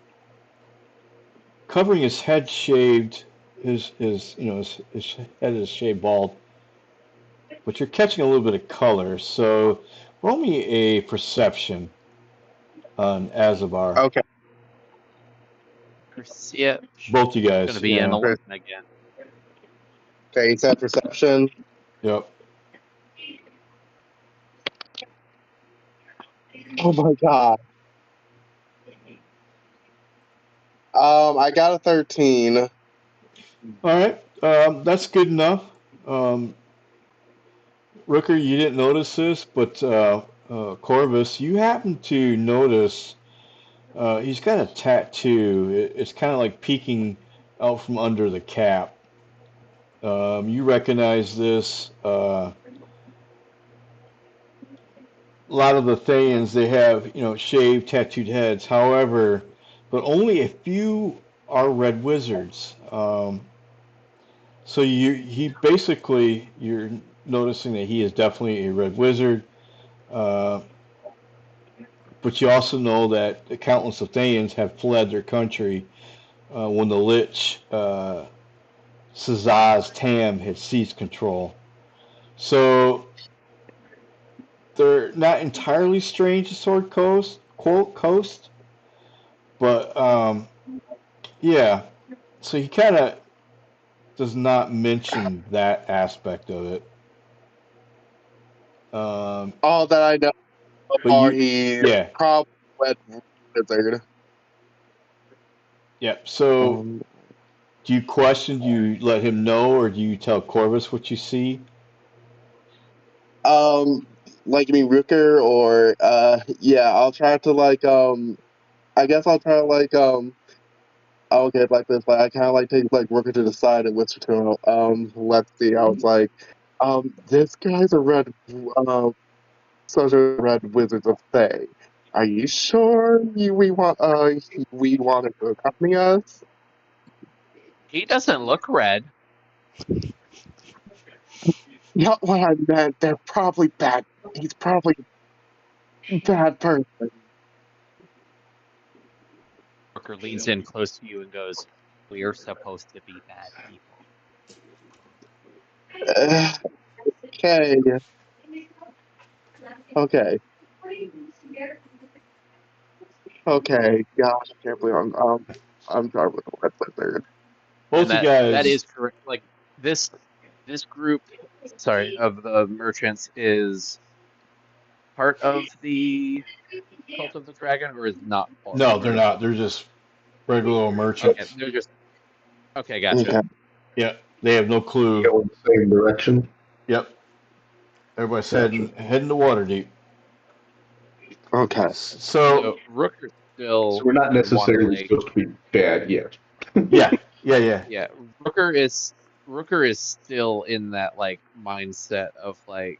covering his head shaved. His head is shaved bald, but you're catching a little bit of color. So roll me a perception on Azabar. Okay. Perception. Both you guys. Going to be Yeah. an 11 again. Okay, you said perception. Yep. Oh my god. I got a 13. All right. That's good enough. Rooker, you didn't notice this, but Corvus, you happen to notice he's got a tattoo. It's kind of like peeking out from under the cap. You recognize this. A lot of the Thayans, they have, shaved, tattooed heads. However, but only a few are red wizards. So he basically, you're noticing that he is definitely a red wizard. Uh, but you also know that the countless of Thayans have fled their country when the Lich Sazaz Tam had seized control. So they're not entirely strange to Sword Coast, quote Coast, but yeah. So he kind of does not mention that aspect of it. All that I know so But far, you, he yeah, probably went wizard. yeah. So Um, do you question? Do you let him know, or do you tell Corvus what you see? um, like you mean Rooker or yeah, I'll try to I guess I'll try to okay, like this, like I kind of like take like Rooker to the side and whisper to him, let's see. I was like, this guy's a such a red wizard of Fae. Are you sure we want him to accompany us? He doesn't look red. Not what I meant. They're probably bad. He's probably a bad person. Booker leans in close to you and goes, "We're supposed to be bad people." Uh, okay, okay, okay. Gosh, I can't believe I'm sorry with the red wizard. And Both you that guys, is correct. Like this this group, sorry, of the merchants is part of the Cult of the Dragon, or is not no, they're part of the not. Cult They're of just regular the Okay, merchants. they're just okay, gotcha. Okay, Yeah, they have no clue. Go in the same direction. Yep, everybody's Gotcha. heading to Waterdeep. okay. So So Rooker's So still we're not in Water necessarily Lake. supposed to be bad yet. yeah, yeah. Yeah, Rooker is still in that like mindset of like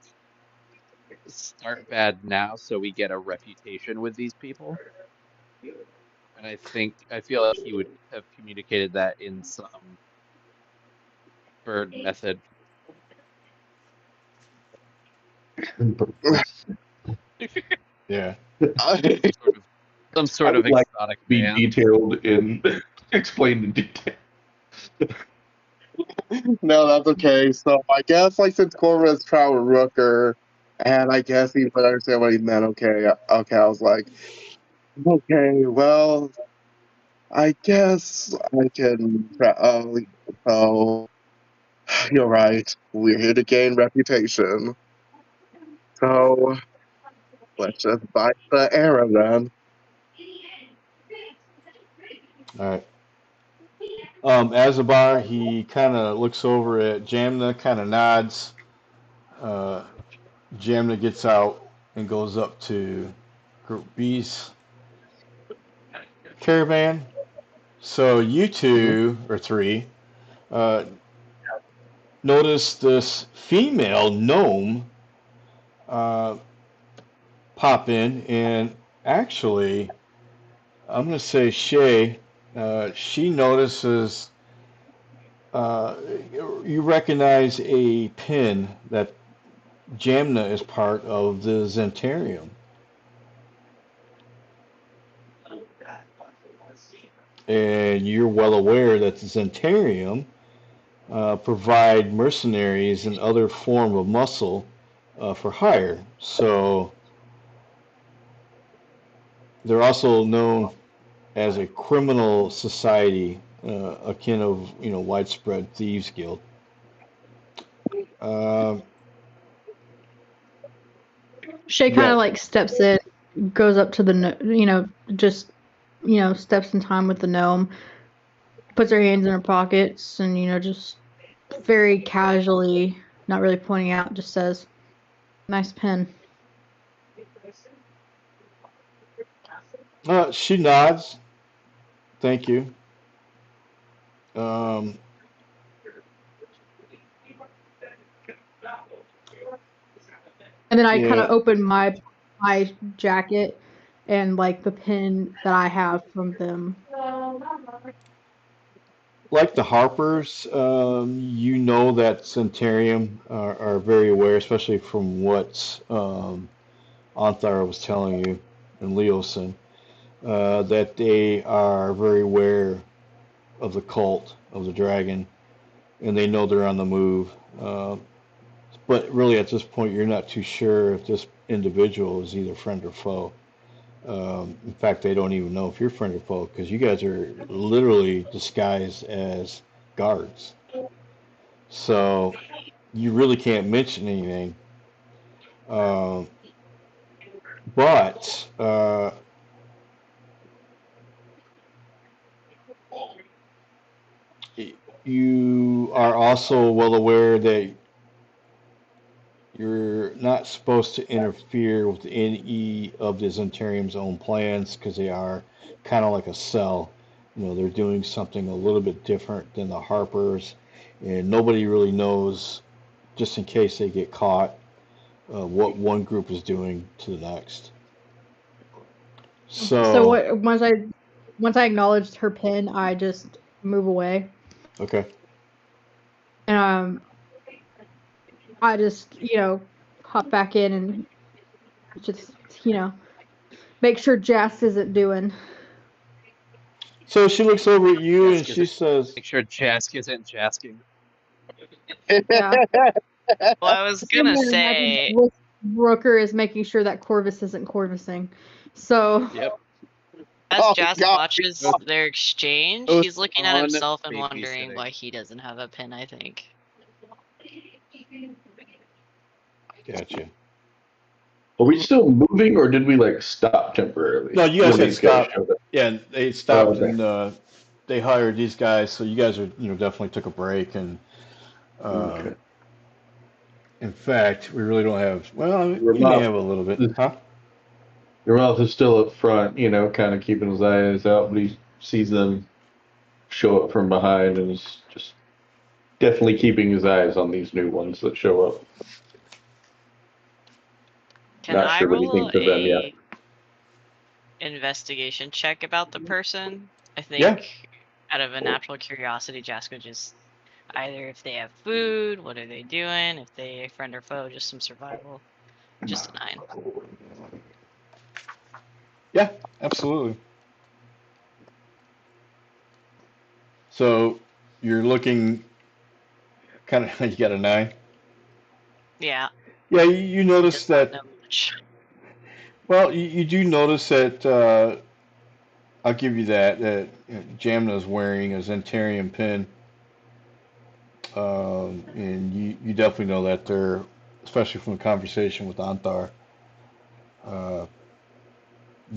start bad now so we get a reputation with these people. And I feel like he would have communicated that in some bird method. Yeah. Sort of some I sort of would like exotic to be band. detailed in explained in detail. No, that's okay. So I guess like since Corvus traveled with Rooker, and I guess he would understand what he meant. Okay, okay. I was like, okay, well, I guess I can. So you're right. We're here to gain reputation. So let's just bite the arrow then. All right. Azabar, he kind of looks over at Jamna, kind of nods. Uh, Jamna gets out and goes up to Group B's caravan. So you Mhm. two, or three, uh, notice this female gnome uh, pop in, and actually, I'm going to say Shay, she notices uh, you recognize a pin that Jamna is part of the Zentarium. And you're well aware that the Zentarium provide mercenaries and other form of muscle for hire. So they're also known as a criminal society, akin of widespread thieves guild. Um, Shay kind yeah, of like steps in, goes up to just steps in time with the gnome, puts her hands in her pockets, and just very casually, not really pointing out, just says, "Nice pen." She nods. Thank you. Um, And then I kind yeah, of open my jacket and like the pin that I have from them. like the Harpers, you know that Centurium are very aware, especially from what Anthar was telling you and Leosin, that they are very aware of the cult of the dragon, and they know they're on the move. But really, at this point, you're not too sure if this individual is either friend or foe. In fact, they don't even know if you're friend or foe because you guys are literally disguised as guards. So you really can't mention anything. Um, but you are also well aware that you're not supposed to interfere with any of the Zentarium's own plans because they are kind of like a cell. You know, they're doing something a little bit different than the Harpers, and nobody really knows, just in case they get caught, what one group is doing to the next. So So, what once I acknowledged her pin, I just move away. okay. And I just, hop back in and just, make sure Jas isn't doing. So she looks over at you and Jask she isn't. says, Make sure Jask isn't jasking. Yeah. Well, I was Someone gonna imagines say, Rooker is making sure that Corvus isn't Corvusing. So, Yep. as Oh Jask God, watches Ghost, their exchange, ghost he's looking at on himself and wondering babysitting. why he doesn't have a pin, I think. gotcha. Are we still moving, or did we like stop temporarily No, you guys when had these guys stopped. showed up? Yeah, and they Oh, stopped okay. and they hired these guys. So you guys are, definitely took a break. And Okay. in fact, we really don't have. Well, Your you may mouth, have a little bit, huh? your mouth is still up front, kind of keeping his eyes out, but he sees them show up from behind and is just definitely keeping his eyes on these new ones that show up. Can Not I sure what he roll thinks of them yet. a investigation check about the person? I Yeah. think out of a natural curiosity, Jask would just either if they have food, what are they doing, if they friend or foe, just some survival. Just a 9. Yeah, absolutely. So you're looking kind of. You got a 9. Yeah, Yeah, you he notice does not that. know much. Well, you do notice that. I'll give you that. That Jamna is wearing a Zentarian pin. And you definitely know that they're, especially from the conversation with Antar, uh,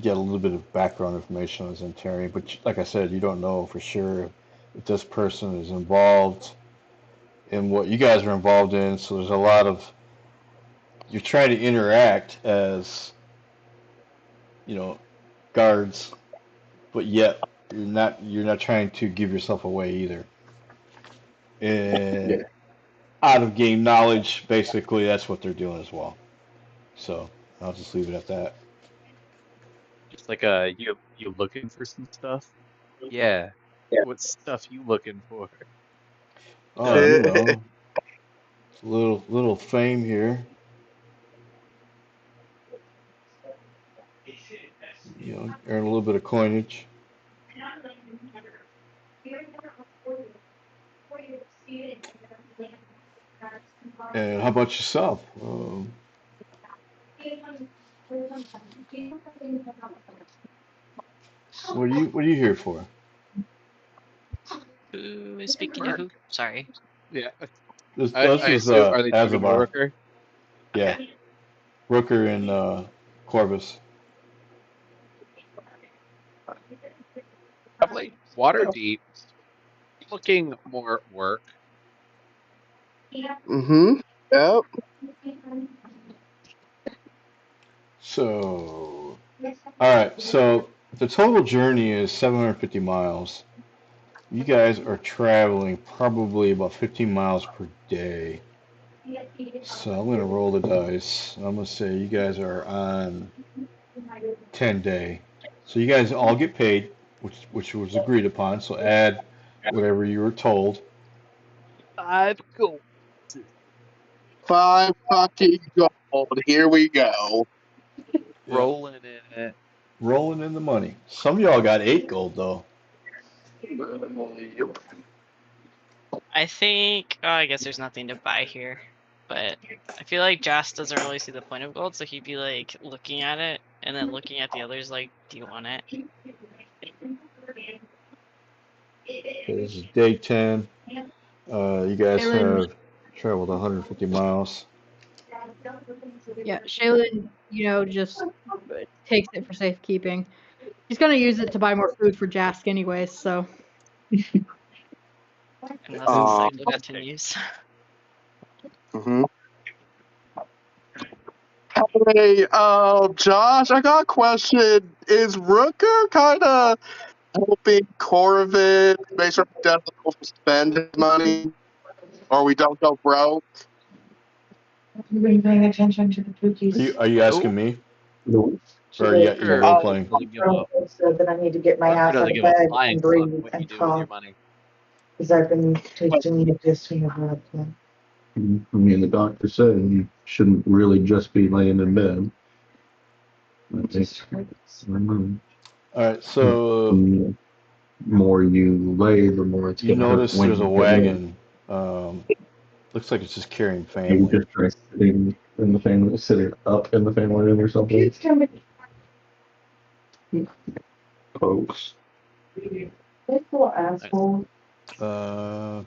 get a little bit of background information on Zentarian. But like I said, you don't know for sure if this person is involved in what you guys are involved in. So there's a lot of, you're trying to interact as, you know, guards, but yet you're not trying to give yourself away either. Yeah. And out of game knowledge, basically, that's what they're doing as well. So I'll just leave it at that. Just like you looking for some stuff? Yeah. What stuff you looking for? Oh, little fame here. Earn a little bit of coinage. And how about yourself? What are you here for? Who is speaking to Work. who? Sorry. Yeah. This I is assume, are they talking to Azabar. Rooker? Yeah, Okay. Rooker and Corvus. Probably water deep, looking more at work. Mm-hmm. Yep. So, all right. So The total journey is 750 miles. You guys are traveling probably about 15 miles per day. So I'm gonna roll the dice. I'm gonna say you guys are on 10 day. So you guys all get paid, which was agreed upon. So add whatever you were told. 5 gold. 5 fucking gold. Here we go. Rolling in it. Rolling in the money. Some of y'all got 8 gold though. Yep. I think. Oh, I guess there's nothing to buy here, but I feel like Joss doesn't really see the point of gold, so he'd be like looking at it and then looking at the others, like, "Do you want it?" Okay, this is day 10. You guys Shaylin, have traveled 150 miles. yeah, Shaylin, just takes it for safekeeping. She's gonna use it to buy more food for Jask anyways, so. Unless the cycle Okay. continues. Mm-hmm. Hey, Josh, I got a question. Is Rooker kind of helping Corvin make sure he doesn't overspend his money or we don't go broke? Have you been paying attention to the Are cookies? you asking me? No. Or yeah, you're role playing? Doesn't give a Said that I need to get my Rooker ass out doesn't of give a bed flying and fuck breathe what you and do with your talk money. because I've been tasting the dissing of blood. I mean, the doctor said you shouldn't really just be laying in bed. All right, so The more you lay, the more it's you going to hurt notice when there's a you get in. wagon. Looks like it's just carrying You family. just try sitting in the family, sitting up in the family room or something. Folks. Little asshole. Uh,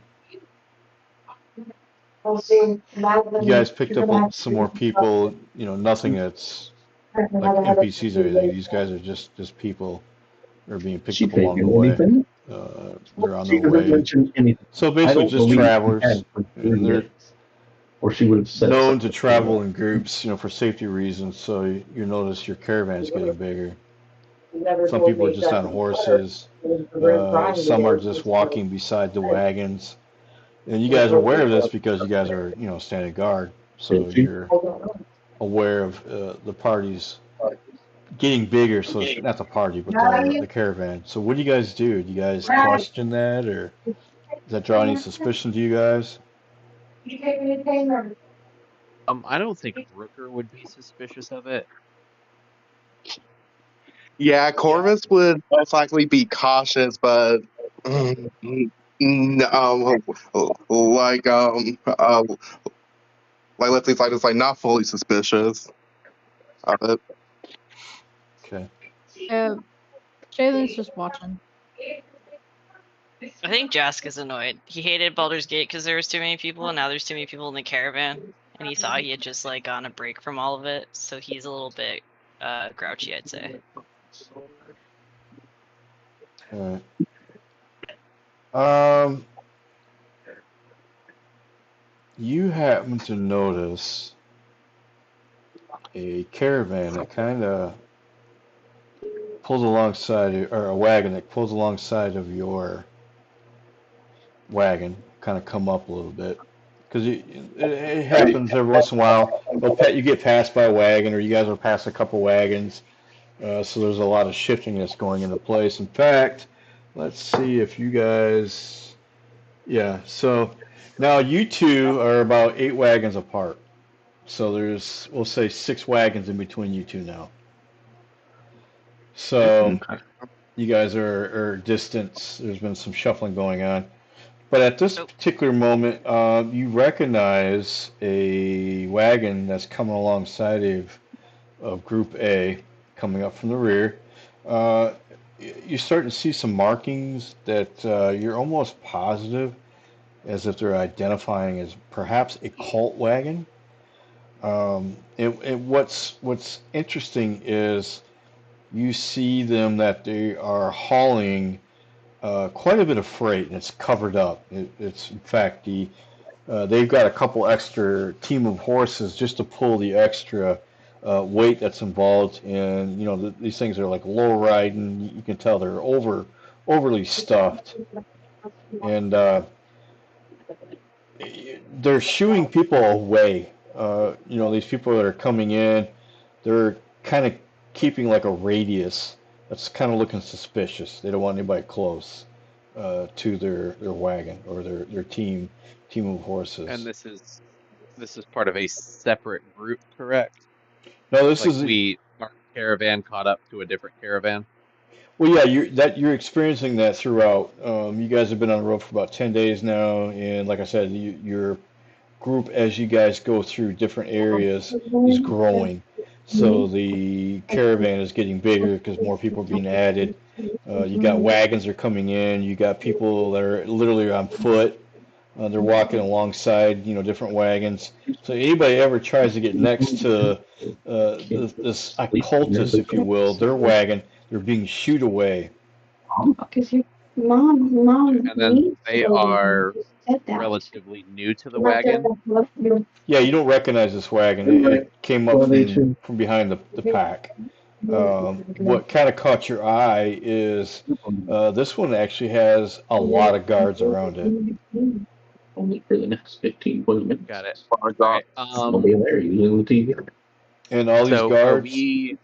Well, see, you guys picked up some more people. Nothing that's like NPCs or anything. These guys are just people that are being picked She up paid along the you way. anything? They're on She their doesn't way. mention anything. So I basically, don't just believe she travelers, had for and 3 they're days. Or she would have said known to something. travel in groups, for safety reasons. So you notice your caravan's getting bigger. never Some told people are me just that on horses. the room crying Some are today. just walking beside the wagons. And you guys are aware of this because you guys are, standing guard. So Did she? you're aware of the parties getting bigger. So it's not the party, but the caravan. So what do you guys do? Do you guys question that, or does that draw any suspicion to you guys? You take me to Taylor. I don't think Rooker would be suspicious of it. Yeah, Corvus would most likely be cautious, but like like let's say it's like not fully suspicious of it. Okay. Shaylin's just watching. I think Jask is annoyed. He hated Baldur's Gate because there was too many people, and now there's too many people in the caravan, and he thought he had just like gone a break from all of it. So he's a little bit grouchy, I'd say. All right. You happen to notice a caravan that kind of pulls alongside, or a wagon that pulls alongside of your wagon, kind of come up a little bit. Because it happens every once in a while. You get passed by a wagon, or you guys will pass a couple wagons. So there's a lot of shifting that's going into place. In fact, let's see if you guys. Yeah, so now you two are about 8 wagons apart. So there's, we'll say, 6 wagons in between you two now. So Okay. you guys are distance. There's been some shuffling going on. But at this particular moment, you recognize a wagon that's coming alongside of Group A, coming up from the rear. Uh, you're starting to see some markings that you're almost positive as if they're identifying as perhaps a cult wagon. And what's interesting is you see them that they are hauling quite a bit of freight, and it's covered up. It's in fact they've got a couple extra team of horses just to pull the extra weight that's involved, and these things are like low riding. You can tell they're overly stuffed, and they're shooing people away. These people that are coming in, they're kind of keeping like a radius that's kind of looking suspicious. They don't want anybody close to their wagon or their team of horses. And this is part of a separate group, correct? No, this Like is our caravan caught up to a different caravan. well, yeah, you're experiencing that throughout. You guys have been on the road for about 10 days now, and like I said, your group as you guys go through different areas is growing. So the caravan is getting bigger because more people are being added. You got wagons are coming in. You got people that are literally on foot. They're walking alongside, different wagons. So anybody ever tries to get next to this occultist, if you will, their wagon, they're being shooed away. Because your mom And then they are relatively new to the wagon. Yeah, you don't recognize this wagon. It came up from behind the pack. What kind of caught your eye is this one actually has a lot of guards around it. Only for the next 15, 20 minutes. Got it. Oh my God. I'll be there using the TV. And all these So guards,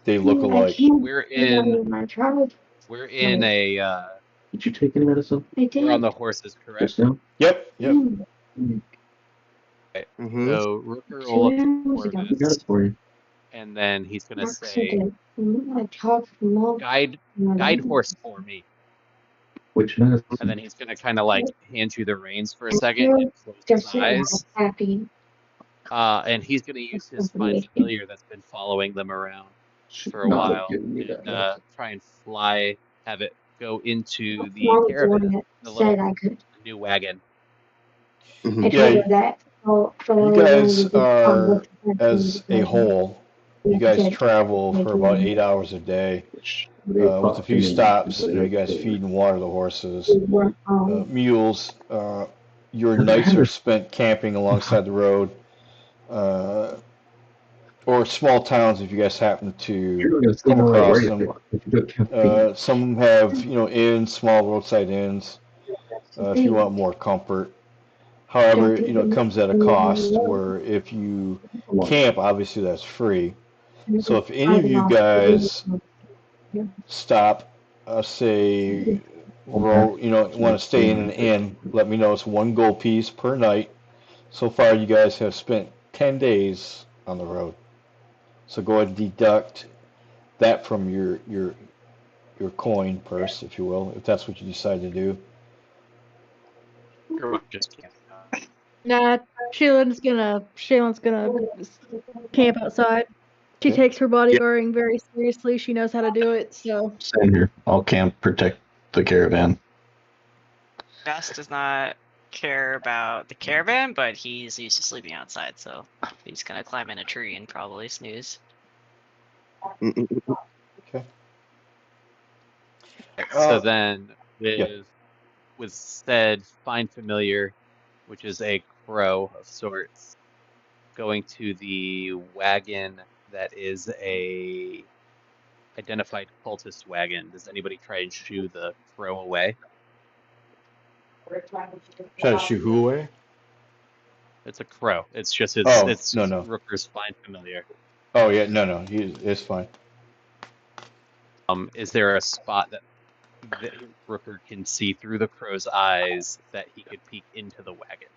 they look alike. we're in a Did you take any medicine we're on the horses, correct? just now? Yep. Okay. Mhm. So Rooker will look at I got Corvus, it for you. and then he's gonna say, guide horse for me. Which medicine? And then he's gonna kind of like hand you the reins for a second and close his eyes. And he's gonna use his find familiar that's been following them around for a while and try and have it go into the caravan, the little new wagon. Mhm. Yeah, you guys are, as a whole, you guys travel for about 8 hours a day, with a few stops. You guys feed and water the horses, mules. Your nights are spent camping alongside the road, or small towns if you guys happen to come across them. Some have, inns, small roadside inns, if you want more comfort. However, it comes at a cost where if you camp, obviously that's free. So if any of you guys stop, say, want to stay in an inn, let me know. It's 1 gold piece per night. So far, you guys have spent 10 days on the road. So go ahead and deduct that from your coin purse, if you will, if that's what you decide to do. Just can't. Nah, Shaylin's gonna camp outside. She Okay. takes her bodyguarding very seriously. She knows how to do it, so Same here. I'll camp, protect the caravan. Jas does not care about the caravan, but he's used to sleeping outside, so he's gonna climb in a tree and probably snooze. Okay. So then with said find familiar, which is a crow of sorts, going to the wagon that is a identified cultist wagon. Does anybody try and shoo the crow away? Try to shoot who away? It's a crow. It's just No. Rooker's find familiar. Oh yeah, no, it's fine. Is there a spot that Rooker can see through the crow's eyes that he could peek into the wagon?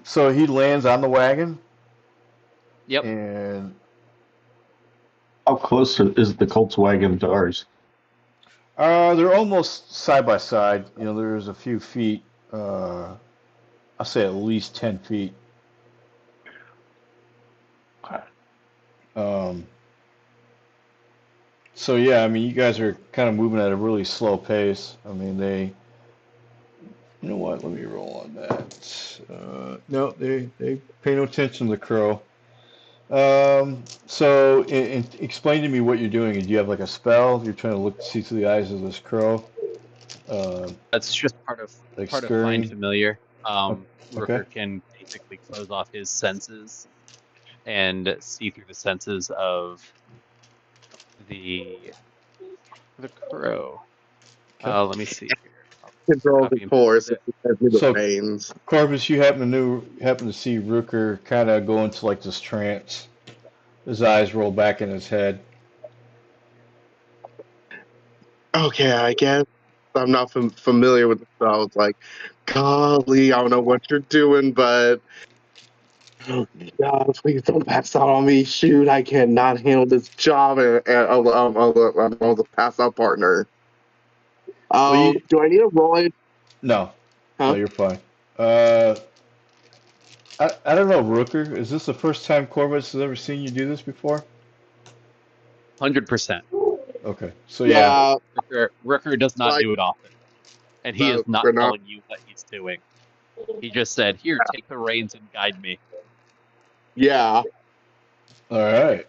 So he lands on the wagon. Yep. And how close is the Colts wagon to ours? They're almost side by side. There's a few feet. I'll say at least 10 feet. So yeah, you guys are kind of moving at a really slow pace. They. You know what? Let me roll on that. No, they pay no attention to the crow. So explain to me what you're doing. Do you have like a spell? You're trying to see through the eyes of this crow. That's just part of scurrying? find familiar. Okay. Rooker can basically close off his senses and see through the senses of the crow. Let me see here. Control Copy his and horse paste if he has the So, reins. Corvus, you happen to see Rooker kind of go into like this trance. His eyes roll back in his head. Okay, I guess I'm not familiar with the spell. I was like, golly, I don't know what you're doing, but oh, God, please don't pass out on me. Shoot, I cannot handle this job and of the pass out partner. Well, Do I need to roll it? no, Huh? you're fine. I don't know, Rooker. Is this the first time Corvus has ever seen you do this before? 100%. Okay, so yeah. Yeah, Rooker does not like do it often, and he is no, not we're not. telling you what he's doing. He just said, "Here, take the reins and guide me." Yeah. All right.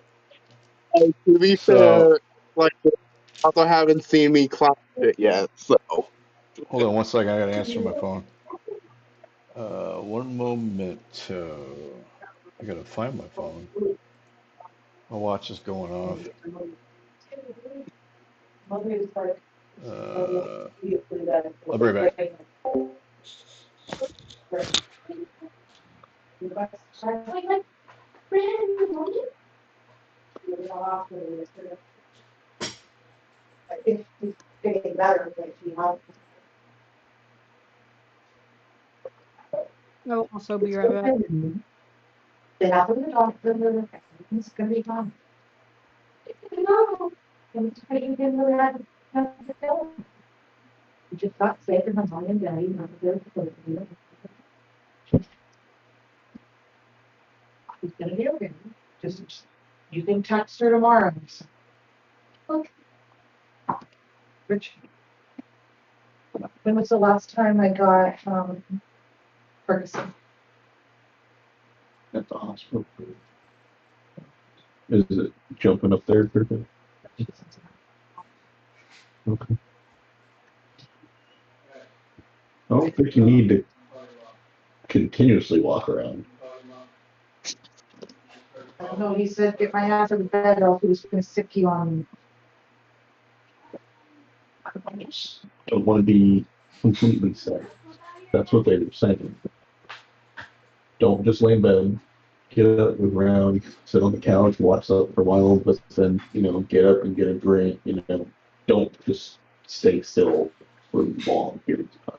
To be So fair, like they also haven't seen me climb it yet, so hold on one second. I gotta answer my phone. One moment. I gotta find my phone. My watch is going off. I'll be right back. I'll also be right back. Then after the doctor, it's gonna be gone. No, and it's pretty good for that. You just got sick and I'm on daddy, not good for you. He's gonna be okay. Just you can text her tomorrow. Okay. Rich. When was the last time I got Ferguson? At the hospital. Is it jumping up there? Okay. I don't think you need to continuously walk around. I don't know, he said get my ass out of bed or he was gonna sick you on me. Don't want to be completely sick. That's what they were saying. Don't just lay in bed. Get up, move around, sit on the couch, watch something for a while, but then, get up and get a drink, Don't just stay still for long periods of time.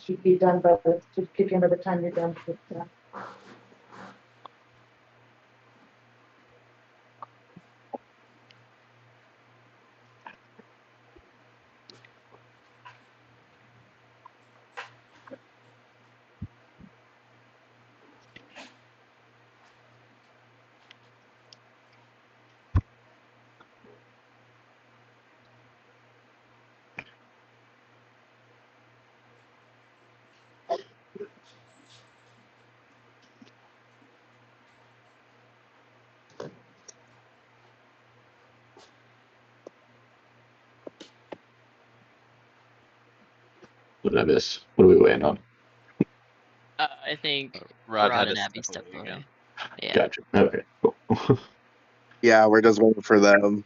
Should be done by the, should kick in by the time you're done with that. What did I miss? What are we waiting on? I think Rod Rod had and to Abby step stepped away again. away. Yeah. Gotcha. Okay, cool. yeah, we're just waiting for them.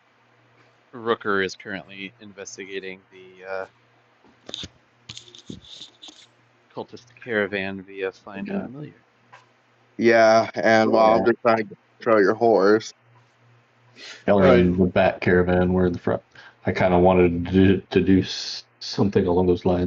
Rooker is currently investigating the cultist caravan via Find Yeah. Familiar. Yeah, and while I'm just trying to control your horse. Y'all are Right. in the back caravan, we're in the front. I kind of wanted to do something along those lines.